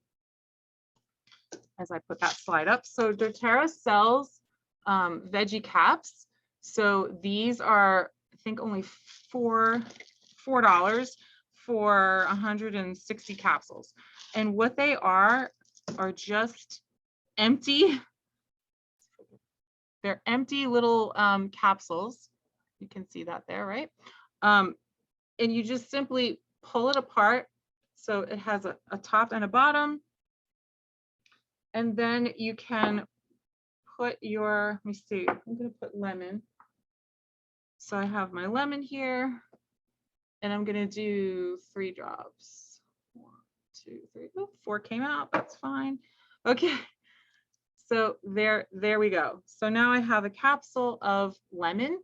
as I put that slide up. So doTERRA sells veggie caps. So these are, I think, only $4 for 160 capsules. And what they are just empty. They're empty little capsules. You can see that there, right? And you just simply pull it apart. So it has a top and a bottom. And then you can put your, let me see, I'm going to put lemon. So I have my lemon here, and I'm going to do 3 drops. 1, 2, 3. Oh, 4 came out. That's fine. Okay. So there we go. So now I have a capsule of lemon.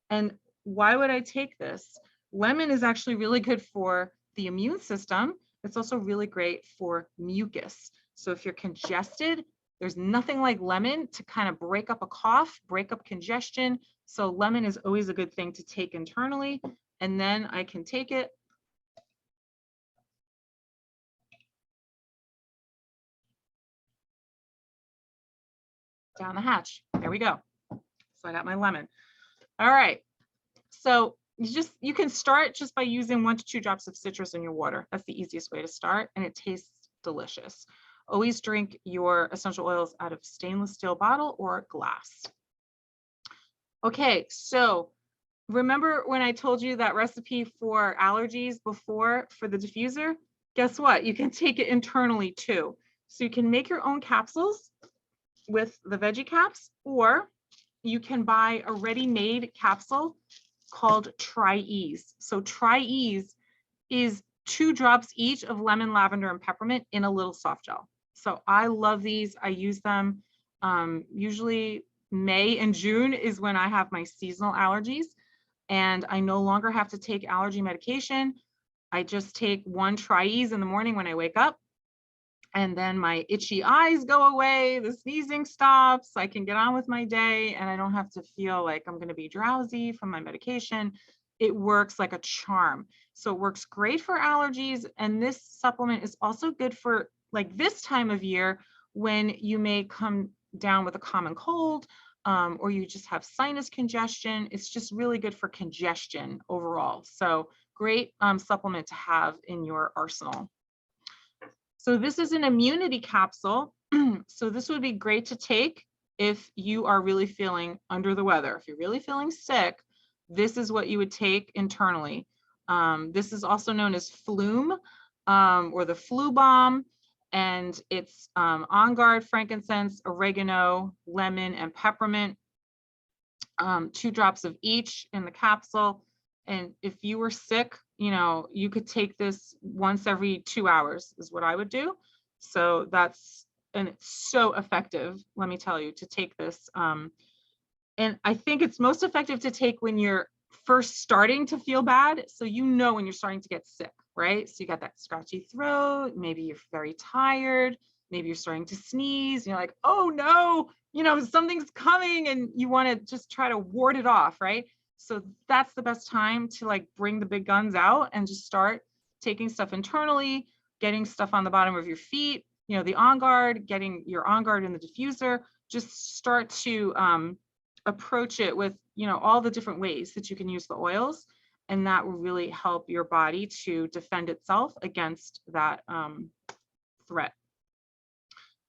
And why would I take this? Lemon is actually really good for the immune system. It's also really great for mucus. So if you're congested, there's nothing like lemon to kind of break up a cough, break up congestion. So lemon is always a good thing to take internally. And then I can take it down the hatch. There we go. So I got my lemon. All right. So you can start just by using 1 to 2 drops of citrus in your water. That's the easiest way to start, and it tastes delicious. Always drink your essential oils out of stainless steel bottle or glass. Okay, so remember when I told you that recipe for allergies before for the diffuser? Guess what? You can take it internally too. So you can make your own capsules with the veggie caps, or you can buy a ready-made capsule called TriEase. So TriEase is 2 drops each of lemon, lavender, and peppermint in a little soft gel. So I love these. I use them usually May and June is when I have my seasonal allergies. and I no longer have to take allergy medication. I just take one TriEase in the morning when I wake up, and then my itchy eyes go away, the sneezing stops, I can get on with my day, and I don't have to feel like I'm going to be drowsy from my medication. It works like a charm. So it works great for allergies, and this supplement is also good for like this time of year when you may come down with a common cold, or you just have sinus congestion. It's just really good for congestion overall. So great supplement to have in your arsenal. So this is an immunity capsule. So this would be great to take if you are really feeling under the weather. If you're really feeling sick, this is what you would take internally. This is also known as Flume, or the Flu Bomb, and it's On Guard, frankincense, oregano, lemon, and peppermint. 2 drops of each in the capsule. And if you were sick, you know, you could take this once every 2 hours is what I would do. So and it's so effective, let me tell you, to take this. And I think it's most effective to take when you're first starting to feel bad. So you know when you're starting to get sick, right? So you got that scratchy throat, maybe you're very tired, maybe you're starting to sneeze, and you're like, oh no, you know, something's coming, and you want to just try to ward it off, right? So that's the best time to like bring the big guns out and just start taking stuff internally, getting stuff on the bottom of your feet, you know, the On Guard, getting your On Guard in the diffuser. Just start to approach it with, you know, all the different ways that you can use the oils, and that will really help your body to defend itself against that threat.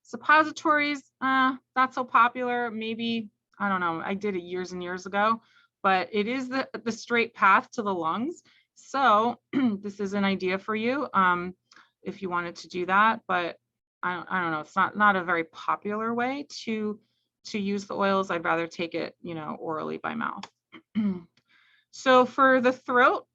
Suppositories, not so popular. Maybe, I don't know, I did it years and years ago, but it is the straight path to the lungs. So this is an idea for you if you wanted to do that, but I don't know, it's not a very popular way to use the oils. I'd rather take it, you know, orally by mouth. So for the throat,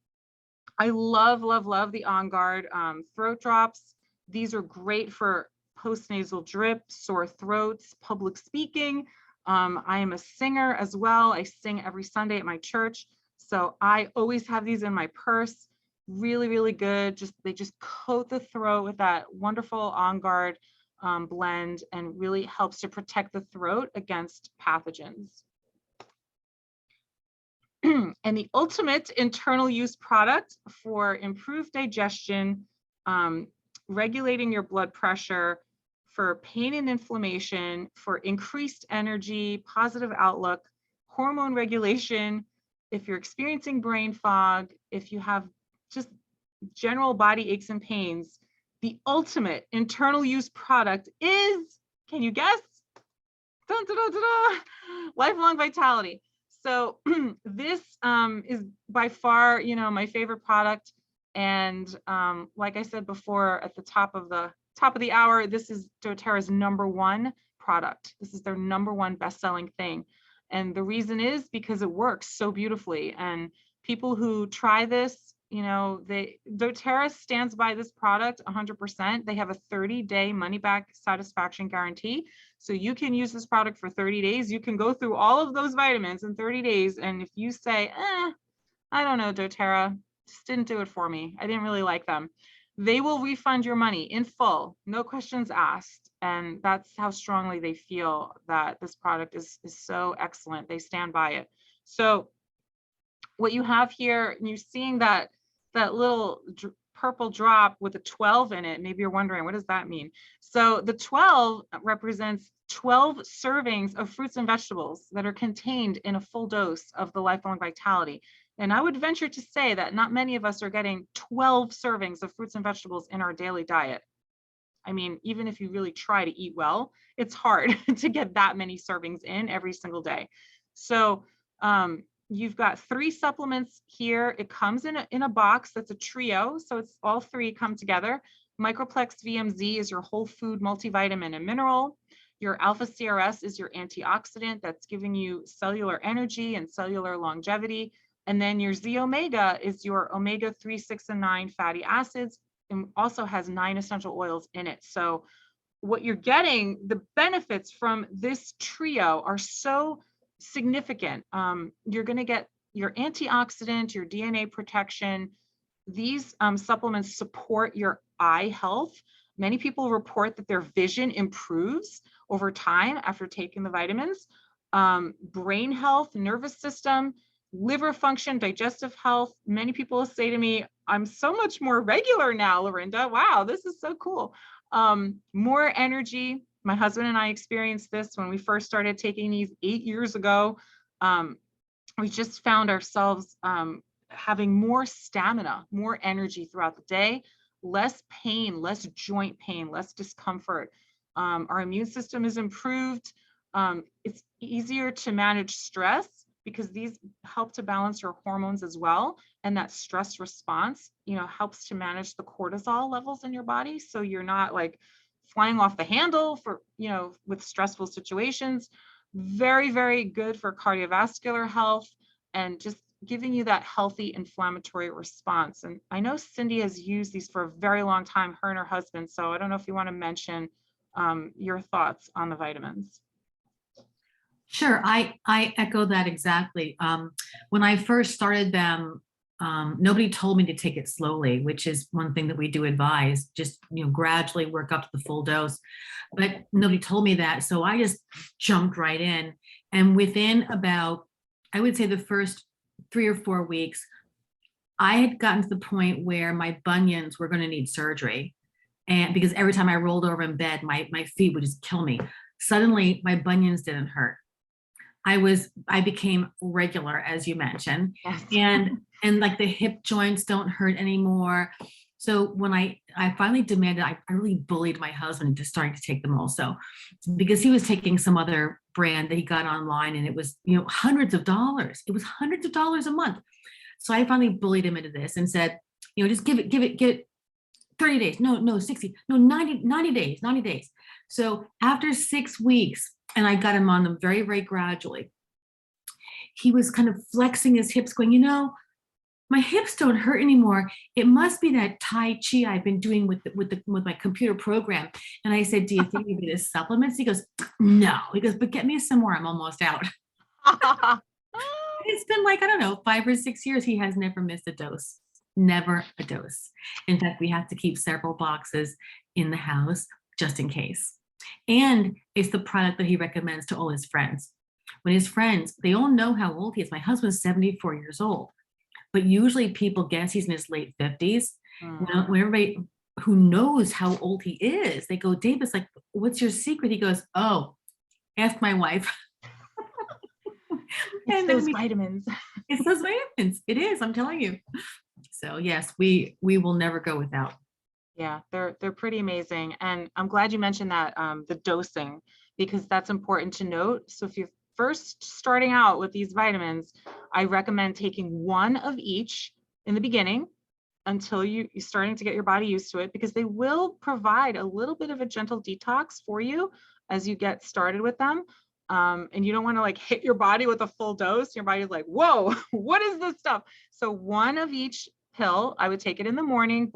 I love the On Guard throat drops. These are great for postnasal drip, sore throats, public speaking. I am a singer as well. I sing every Sunday at my church. So I always have these in my purse. Really, really good. They just coat the throat with that wonderful On Guard blend, and really helps to protect the throat against pathogens. And the ultimate internal use product for improved digestion, regulating your blood pressure, for pain and inflammation, for increased energy, positive outlook, hormone regulation, if you're experiencing brain fog, if you have just general body aches and pains, the ultimate internal use product is, can you guess? Dun, dun, dun, dun, dun. Lifelong Vitality. So this is by far, you know, my favorite product. And like I said before, at the top of the hour, this is doTERRA's #1 product. This is their #1 best-selling thing. And the reason is because it works so beautifully. And people who try this, you know, doTERRA stands by this product 100%. They have a 30-day money-back satisfaction guarantee. So you can use this product for 30 days. You can go through all of those vitamins in 30 days. And if you say, I don't know, doTERRA, just didn't do it for me, I didn't really like them, they will refund your money in full, no questions asked. And that's how strongly they feel that this product is so excellent. They stand by it. So what you have here, you're seeing that little purple drop with a 12 in it. Maybe you're wondering, what does that mean? So the 12 represents 12 servings of fruits and vegetables that are contained in a full dose of the Lifelong Vitality. And I would venture to say that not many of us are getting 12 servings of fruits and vegetables in our daily diet. I mean, even if you really try to eat well, it's hard to get that many servings in every single day. So you've got 3 supplements here. It comes in a box that's a trio. So it's all 3 come together. Microplex VMZ is your whole food multivitamin and mineral. Your Alpha CRS is your antioxidant that's giving you cellular energy and cellular longevity. And then your Z Omega is your omega 3, 6, and 9 fatty acids, and also has 9 essential oils in it. So what you're getting, the benefits from this trio are so significant. You're going to get your antioxidant, your DNA protection. These supplements support your eye health. Many people report that their vision improves over time after taking the vitamins. Brain health, nervous system, liver function, digestive health. Many people say to me, I'm so much more regular now, Lorinda. Wow, this is so cool. More energy. My husband and I experienced this when we first started taking these 8 years ago. We just found ourselves having more stamina, more energy throughout the day, less pain, less joint pain, less discomfort. Our immune system is improved. It's easier to manage stress because these help to balance your hormones as well. And that stress response, helps to manage the cortisol levels in your body. So you're not like flying off the handle for, with stressful situations. Very, very good for cardiovascular health and just giving you that healthy inflammatory response. And I know Cindy has used these for a very long time, her and her husband. So I don't know if you want to mention your thoughts on the vitamins. Sure, I echo that exactly. When I first started them, nobody told me to take it slowly, which is one thing that we do advise, just gradually work up to the full dose. But nobody told me that, so I just jumped right in. And within about, I would say the first 3 or 4 weeks, I had gotten to the point where my bunions were going to need surgery. And because every time I rolled over in bed, my feet would just kill me. Suddenly, my bunions didn't hurt. I became regular, as you mentioned, Yes. and like the hip joints don't hurt anymore. So when I finally demanded, I really bullied my husband into starting to take them also, because he was taking some other brand that he got online, and it was hundreds of dollars. It was hundreds of dollars a month. So I finally bullied him into this and said, just give it 30 days. No, 60, no, 90 days. So after 6 weeks, and I got him on them very, very gradually, he was kind of flexing his hips going, my hips don't hurt anymore. It must be that Tai Chi I've been doing with my computer program. And I said, do you think maybe this supplements? He goes, no. He goes, but get me some more. I'm almost out. It's been like, I don't know, 5 or 6 years. He has never missed a dose. Never a dose. In fact, we have to keep several boxes in the house just in case. And it's the product that he recommends to all his friends. When his friends, they all know how old he is. My husband's 74 years old, but usually people guess he's in his late 50s. When everybody who knows how old he is, they go, David's like, what's your secret? He goes, oh, ask my wife. It's those vitamins. It's those vitamins. It is, I'm telling you. So yes, we will never go without. Yeah, they're pretty amazing. And I'm glad you mentioned that, the dosing, because that's important to note. So if you're first starting out with these vitamins, I recommend taking 1 of each in the beginning until you're starting to get your body used to it, because they will provide a little bit of a gentle detox for you as you get started with them. And you don't want to like hit your body with a full dose. Your body's like, whoa, what is this stuff? So 1 of each pill, I would take it in the morning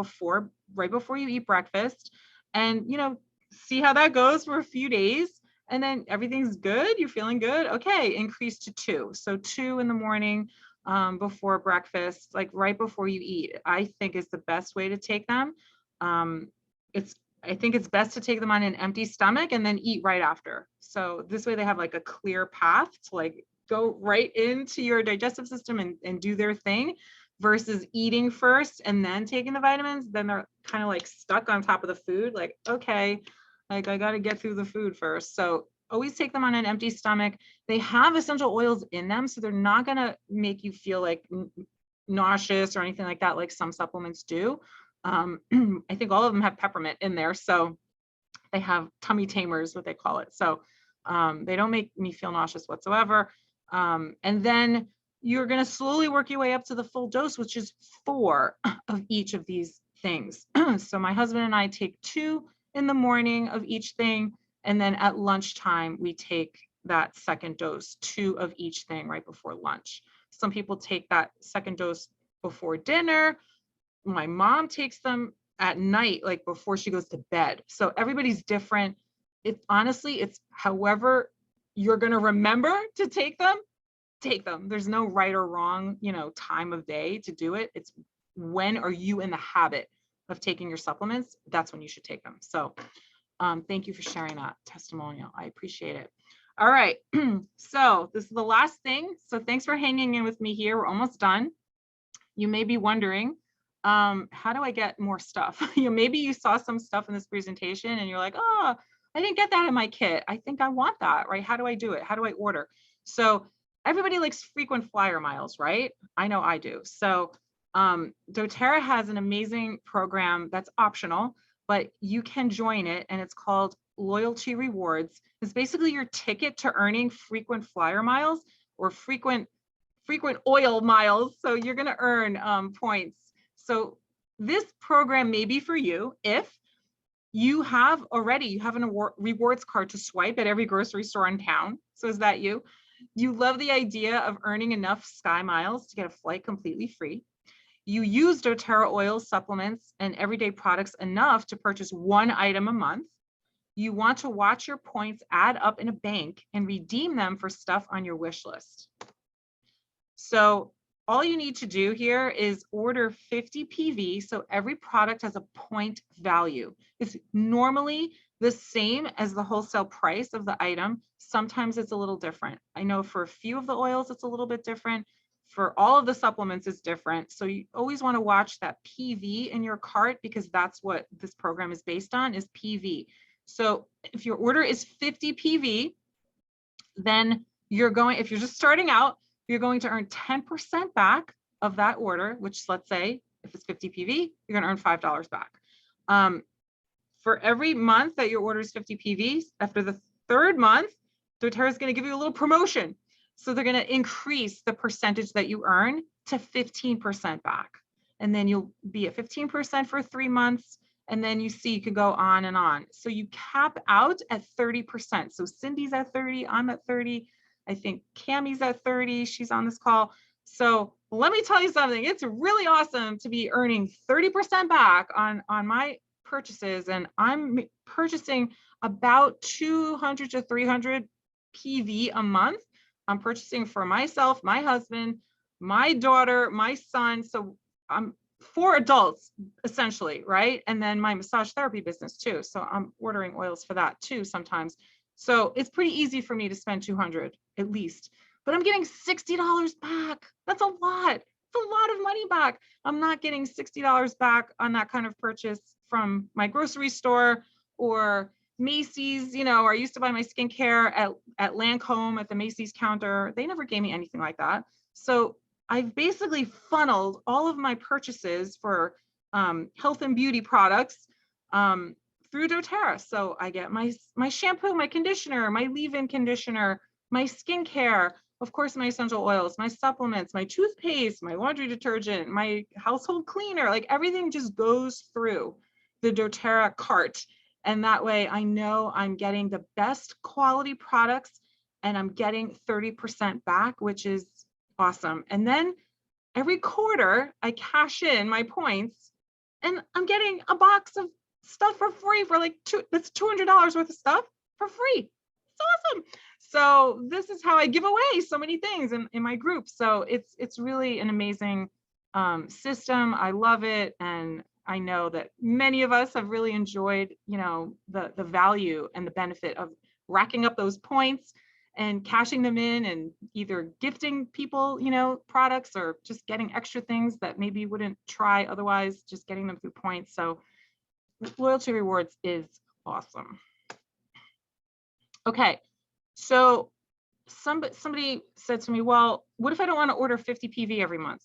right before you eat breakfast, and see how that goes for a few days. And then everything's good, you're feeling good, okay, increase to 2. So 2 in the morning before breakfast, like right before you eat, I think is the best way to take them. I think it's best to take them on an empty stomach and then eat right after. So this way they have like a clear path to like go right into your digestive system and do their thing, versus eating first and then taking the vitamins. Then they're kind of like stuck on top of the food. Like, okay, like I got to get through the food first. So always take them on an empty stomach. They have essential oils in them, so they're not going to make you feel like nauseous or anything like that, like some supplements do. I think all of them have peppermint in there. So they have tummy tamers, what they call it. So they don't make me feel nauseous whatsoever. And then you're going to slowly work your way up to the full dose, which is 4 of each of these things. So my husband and I take 2 in the morning of each thing. And then at lunchtime, we take that second dose, 2 of each thing right before lunch. Some people take that second dose before dinner. My mom takes them at night, like before she goes to bed. So everybody's different. It's however you're going to remember to take them. take them. There's no right or wrong, time of day to do it. It's when are you in the habit of taking your supplements? That's when you should take them. So thank you for sharing that testimonial. I appreciate it. All right. So this is the last thing. So thanks for hanging in with me here. We're almost done. You may be wondering, how do I get more stuff? Maybe you saw some stuff in this presentation and you're like, oh, I didn't get that in my kit. I think I want that, right? How do I do it? How do I order? So everybody likes frequent flyer miles, right? I know I do. So doTERRA has an amazing program that's optional, but you can join it, and it's called Loyalty Rewards. It's basically your ticket to earning frequent flyer miles or frequent oil miles. So you're going to earn points. So this program may be for you if you have an rewards card to swipe at every grocery store in town. So is that you? You love the idea of earning enough Sky Miles to get a flight completely free. You use doTERRA oil supplements and everyday products enough to purchase one item a month. You want to watch your points add up in a bank and redeem them for stuff on your wish list. So all you need to do here is order 50 PV. So every product has a point value. It's normally the same as the wholesale price of the item. Sometimes it's a little different. I know for a few of the oils, it's a little bit different. For all of the supplements, it's different. So you always want to watch that PV in your cart, because that's what this program is based on, is PV. So if your order is 50 PV, then if you're just starting out, you're going to earn 10% back of that order, which, let's say if it's 50 PV, you're going to earn $5 back. For every month that your order is 50 PV, after the third month, doTERRA is going to give you a little promotion. So they're going to increase the percentage that you earn to 15% back. And then you'll be at 15% for 3 months. And then you could go on and on. So you cap out at 30%. So Cindy's at 30, I'm at 30. I think Cammie's at 30, she's on this call. So let me tell you something, it's really awesome to be earning 30% back on my purchases. And I'm purchasing about 200 to 300 PV a month. I'm purchasing for myself, my husband, my daughter, my son. So I'm 4 adults essentially, right? And then my massage therapy business too. So I'm ordering oils for that too sometimes. So it's pretty easy for me to spend 200 at least, but I'm getting $60 back. That's a lot. It's a lot of money back. I'm not getting $60 back on that kind of purchase from my grocery store or Macy's. I used to buy my skincare at Lancome at the Macy's counter. They never gave me anything like that. So I've basically funneled all of my purchases for health and beauty products through doTERRA. So I get my shampoo, my conditioner, my leave-in conditioner, my skincare, of course, my essential oils, my supplements, my toothpaste, my laundry detergent, my household cleaner, like everything just goes through the doTERRA cart. And that way I know I'm getting the best quality products and I'm getting 30% back, which is awesome. And then every quarter I cash in my points and I'm getting a box of stuff for free for that's $200 worth of stuff for free. It's awesome. So this is how I give away so many things in my group. So it's really an amazing system. I love it. And I know that many of us have really enjoyed, the value and the benefit of racking up those points and cashing them in and either gifting people, products or just getting extra things that maybe you wouldn't try otherwise, just getting them through points. So loyalty rewards is awesome. Okay, so somebody said to me, well, what if I don't want to order 50 PV every month?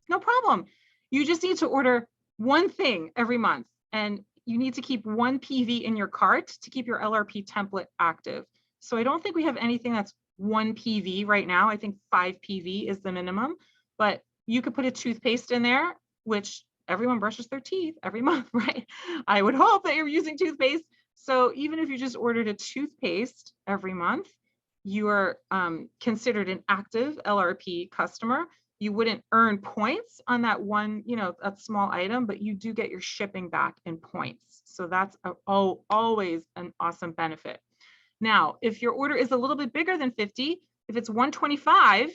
No problem. You just need to order one thing every month, and you need to keep 1 PV in your cart to keep your LRP template active. So I don't think we have anything that's 1 PV right now. I think 5 PV is the minimum, but you could put a toothpaste in there, which everyone brushes their teeth every month, right? I would hope that you're using toothpaste. So even if you just ordered a toothpaste every month, you are considered an active LRP customer. You wouldn't earn points on that one, a small item, but you do get your shipping back in points. So that's always an awesome benefit. Now, if your order is a little bit bigger than 50, if it's 125,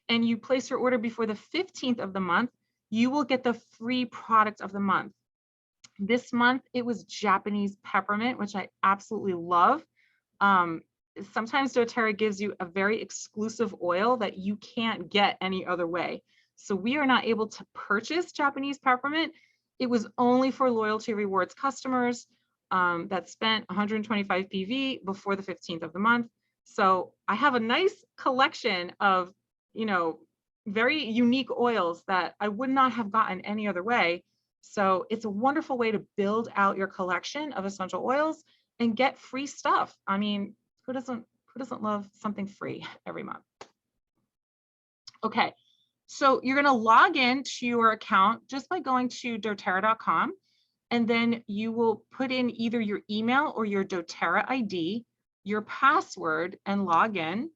and you place your order before the 15th of the month, you will get the free product of the month. This month, it was Japanese peppermint, which I absolutely love. Sometimes doTERRA gives you a very exclusive oil that you can't get any other way. So we are not able to purchase Japanese peppermint. It was only for loyalty rewards customers that spent 125 PV before the 15th of the month. So I have a nice collection of, you know, very unique oils that I would not have gotten any other way. So it's a wonderful way to build out your collection of essential oils and get free stuff. I mean, who doesn't love something free every month? Okay, so you're gonna log in to your account just by going to doTERRA.com, and then you will put in either your email or your doTERRA ID, your password, and log in.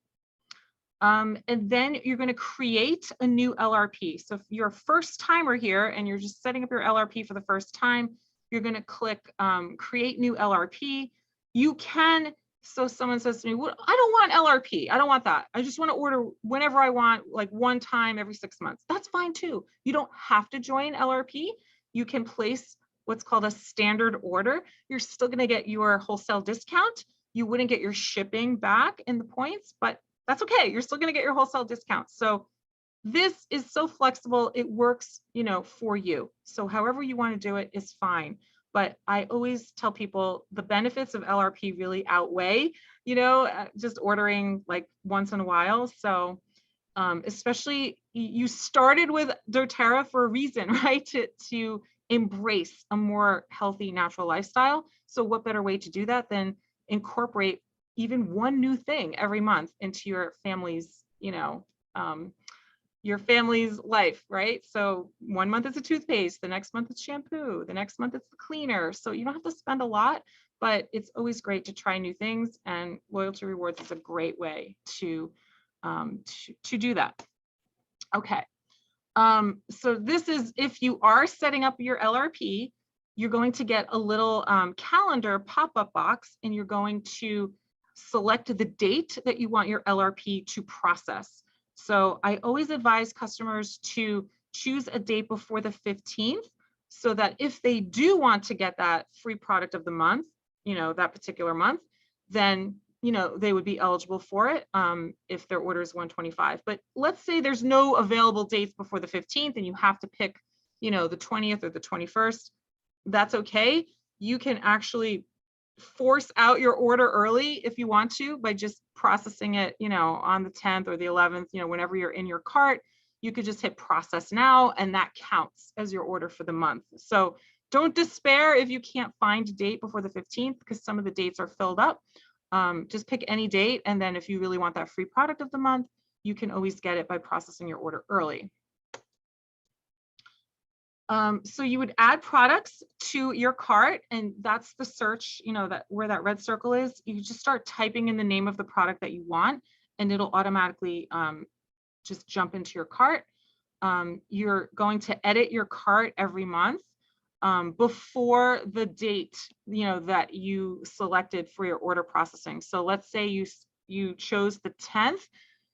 And then you're going to create a new LRP. So if you're a first timer here and you're just setting up your LRP for the first time, you're going to click create new LRP. You can, so someone says to me, well, I don't want LRP. I don't want that. I just want to order whenever I want, like one time every 6 months. That's fine too. You don't have to join LRP. You can place what's called a standard order. You're still going to get your wholesale discount. You wouldn't get your shipping back in the points, but that's okay. You're still going to get your wholesale discount. So this is so flexible. It works, you know, for you. So however you want to do it is fine. But I always tell people the benefits of LRP really outweigh, you know, just ordering like once in a while. So especially you started with doTERRA for a reason, right? To embrace a more healthy, natural lifestyle. So what better way to do that than incorporate even one new thing every month into your family's, you know, your family's life, right? So 1 month it's a toothpaste, the next month it's shampoo, the next month it's the cleaner. So you don't have to spend a lot, but it's always great to try new things, and loyalty rewards is a great way to do that. Okay. So this is, if you are setting up your LRP, you're going to get a little calendar pop-up box, and you're going to select the date that you want your LRP to process. So I always advise customers to choose a date before the 15th, so that if they do want to get that free product of the month, you know, that particular month, then, you know, they would be eligible for it if their order is 125. But let's say there's no available dates before the 15th and you have to pick, you know, the 20th or the 21st, that's okay. You can actually force out your order early if you want to by just processing it, you know, on the 10th or the 11th, you know, whenever you're in your cart, you could just hit process now, and that counts as your order for the month. So don't despair if you can't find a date before the 15th, because some of the dates are filled up. Just pick any date, and then if you really want that free product of the month, you can always get it by processing your order early. So you would add products to your cart, and that's the search, you know, that where that red circle is. You just start typing in the name of the product that you want, and it'll automatically just jump into your cart. You're going to edit your cart every month before the date, you know, that you selected for your order processing. So let's say you chose the 10th.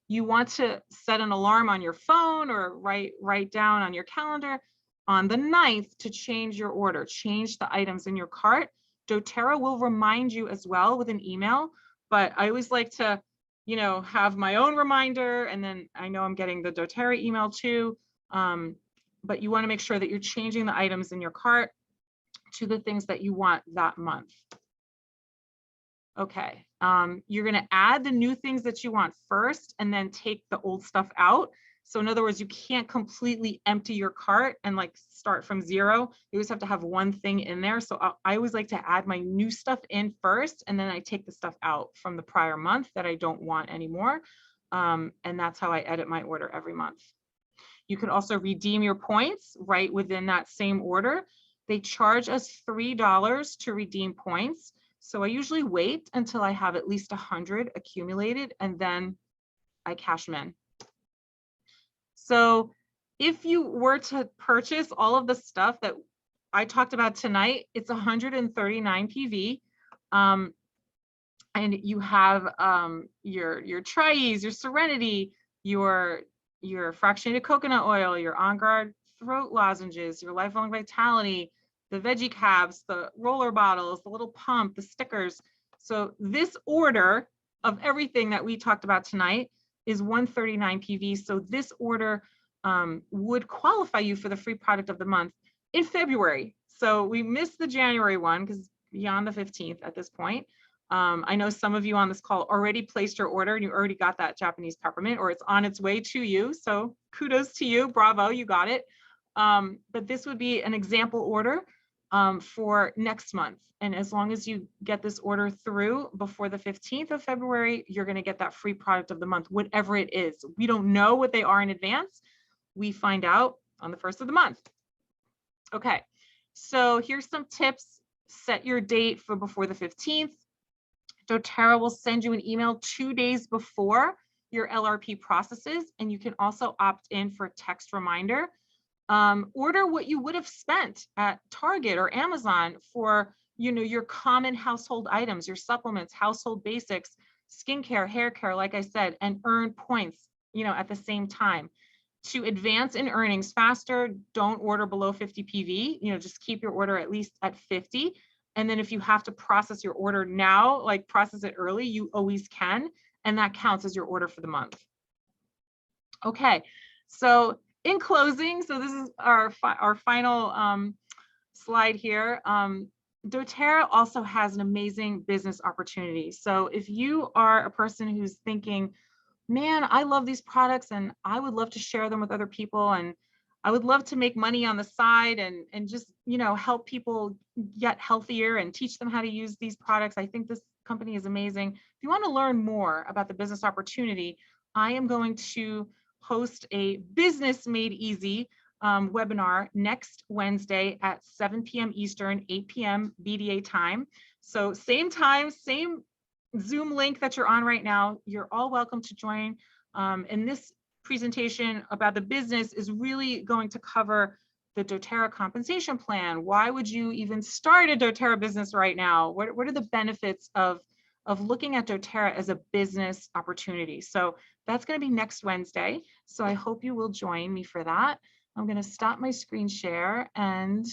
You want to set an alarm on your phone or write down on your calendar on the 9th to change your order, change the items in your cart. doTERRA will remind you as well with an email, but I always like to, you know, have my own reminder, and then I know I'm getting the doTERRA email too. But you want to make sure that you're changing the items in your cart to the things that you want that month. Okay, you're going to add the new things that you want first and then take the old stuff out. So in other words, you can't completely empty your cart and like start from zero. You always have to have one thing in there. So I always like to add my new stuff in first, and then I take the stuff out from the prior month that I don't want anymore. And that's how I edit my order every month. You can also redeem your points right within that same order. They charge us $3 to redeem points. So I usually wait until I have at least 100 accumulated, and then I cash them in. So if you were to purchase all of the stuff that I talked about tonight, it's 139 PV. And you have your TriEase, your Serenity, your your fractionated coconut oil, your On Guard throat lozenges, your Lifelong Vitality, the veggie caps, the roller bottles, the little pump, the stickers. So this order of everything that we talked about tonight is 139 PV. So this order would qualify you for the free product of the month in February. So we missed the January one because beyond the 15th at this point. I know some of you on this call already placed your order and you already got that Japanese peppermint, or it's on its way to you. So kudos to you, bravo, you got it. But this would be an example order for next month. And as long as you get this order through before the 15th of February, you're going to get that free product of the month, whatever it is. We don't know what they are in advance. We find out on the first of the month. Okay, so here's some tips. Set your date for before the 15th. doTERRA will send you an email 2 days before your LRP processes, and you can also opt in for a text reminder. Order what you would have spent at Target or Amazon for, you know, your common household items, your supplements, household basics, skincare, hair care, like I said, and earn points, you know, at the same time. To advance in earnings faster, don't order below 50 PV, you know, just keep your order at least at 50. And then if you have to process your order now, like process it early, you always can. And that counts as your order for the month. Okay, so in closing, so this is our final slide here. doTERRA also has an amazing business opportunity. So if you are a person who's thinking, man, I love these products and I would love to share them with other people, and I would love to make money on the side and just, you know, help people get healthier and teach them how to use these products. I think this company is amazing. If you want to learn more about the business opportunity, I am going to host a Business Made Easy webinar next Wednesday at 7 p.m. Eastern, 8 p.m. BDA time. So same time, same Zoom link that you're on right now. You're all welcome to join. And this presentation about the business is really going to cover the doTERRA compensation plan. Why would you even start a doTERRA business right now? What are the benefits of looking at doTERRA as a business opportunity? So that's going to be next Wednesday. So I hope you will join me for that. I'm going to stop my screen share and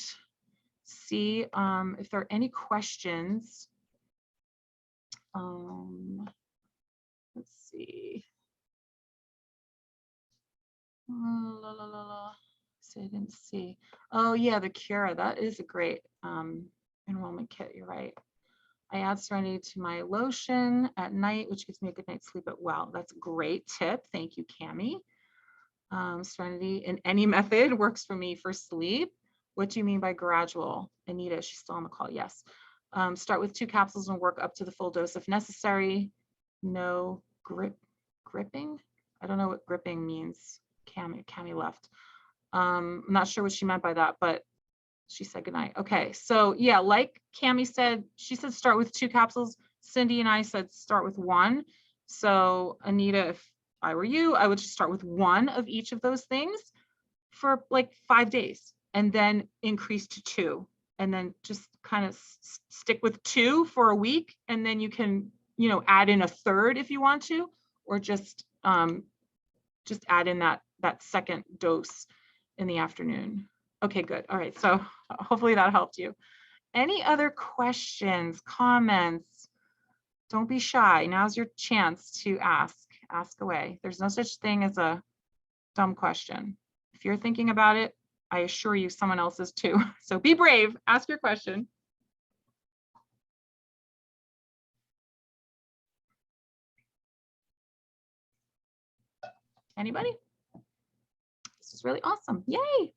see if there are any questions. Let's see. See, I didn't see. Oh yeah, the Cura, that is a great enrollment kit. You're right. I add Serenity to my lotion at night, which gives me a good night's sleep at well. That's a great tip. Thank you, Cami. Serenity in any method works for me for sleep. What do you mean by gradual? Anita, she's still on the call. Yes. Start with 2 capsules and work up to the full dose if necessary. No gripping. I don't know what gripping means. Cami left. I'm not sure what she meant by that, but she said goodnight. Okay, so yeah, like Cami said, she said start with 2 capsules. Cindy and I said start with 1. So Anita, if I were you, I would just start with 1 of each of those things for like 5 days and then increase to 2. And then just kind of stick with 2 for a week. And then you can, you know, add in a 3rd if you want to, or just add in that second dose in the afternoon. Okay, good. All right. So hopefully that helped you. Any other questions, comments? Don't be shy. Now's your chance to ask away. There's no such thing as a dumb question. If you're thinking about it, I assure you someone else is too. So be brave, ask your question. Anybody? This is really awesome. Yay.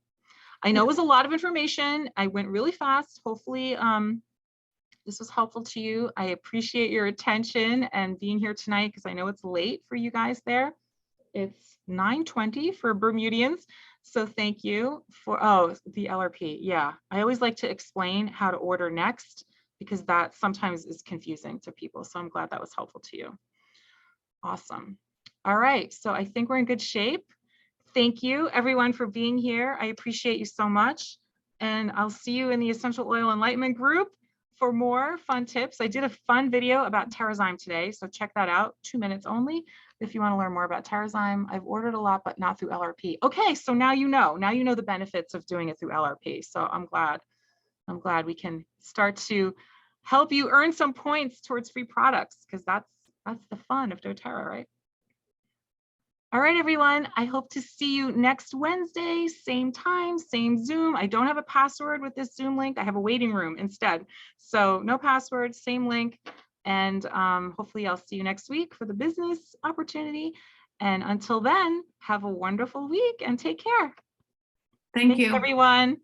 I know it was a lot of information. I went really fast. Hopefully this was helpful to you. I appreciate your attention and being here tonight because I know it's late for you guys there. It's 9:20 for Bermudians. So thank you for, oh, the LRP. Yeah, I always like to explain how to order next because that sometimes is confusing to people. So I'm glad that was helpful to you. Awesome. All right, so I think we're in good shape. Thank you everyone for being here. I appreciate you so much. And I'll see you in the Essential Oil Enlightenment group for more fun tips. I did a fun video about Terrazyme today, so check that out, 2 minutes only. if you want to learn more about TerraZyme. I've ordered a lot, but not through LRP. Okay, so now you know the benefits of doing it through LRP. So I'm glad we can start to help you earn some points towards free products, because that's the fun of doTERRA, right? All right, everyone, I hope to see you next Wednesday, same time, same Zoom. I don't have a password with this Zoom link. I have a waiting room instead. So no password, same link. And hopefully I'll see you next week for the business opportunity. And until then, have a wonderful week and take care. Thank Thanks, you. everyone.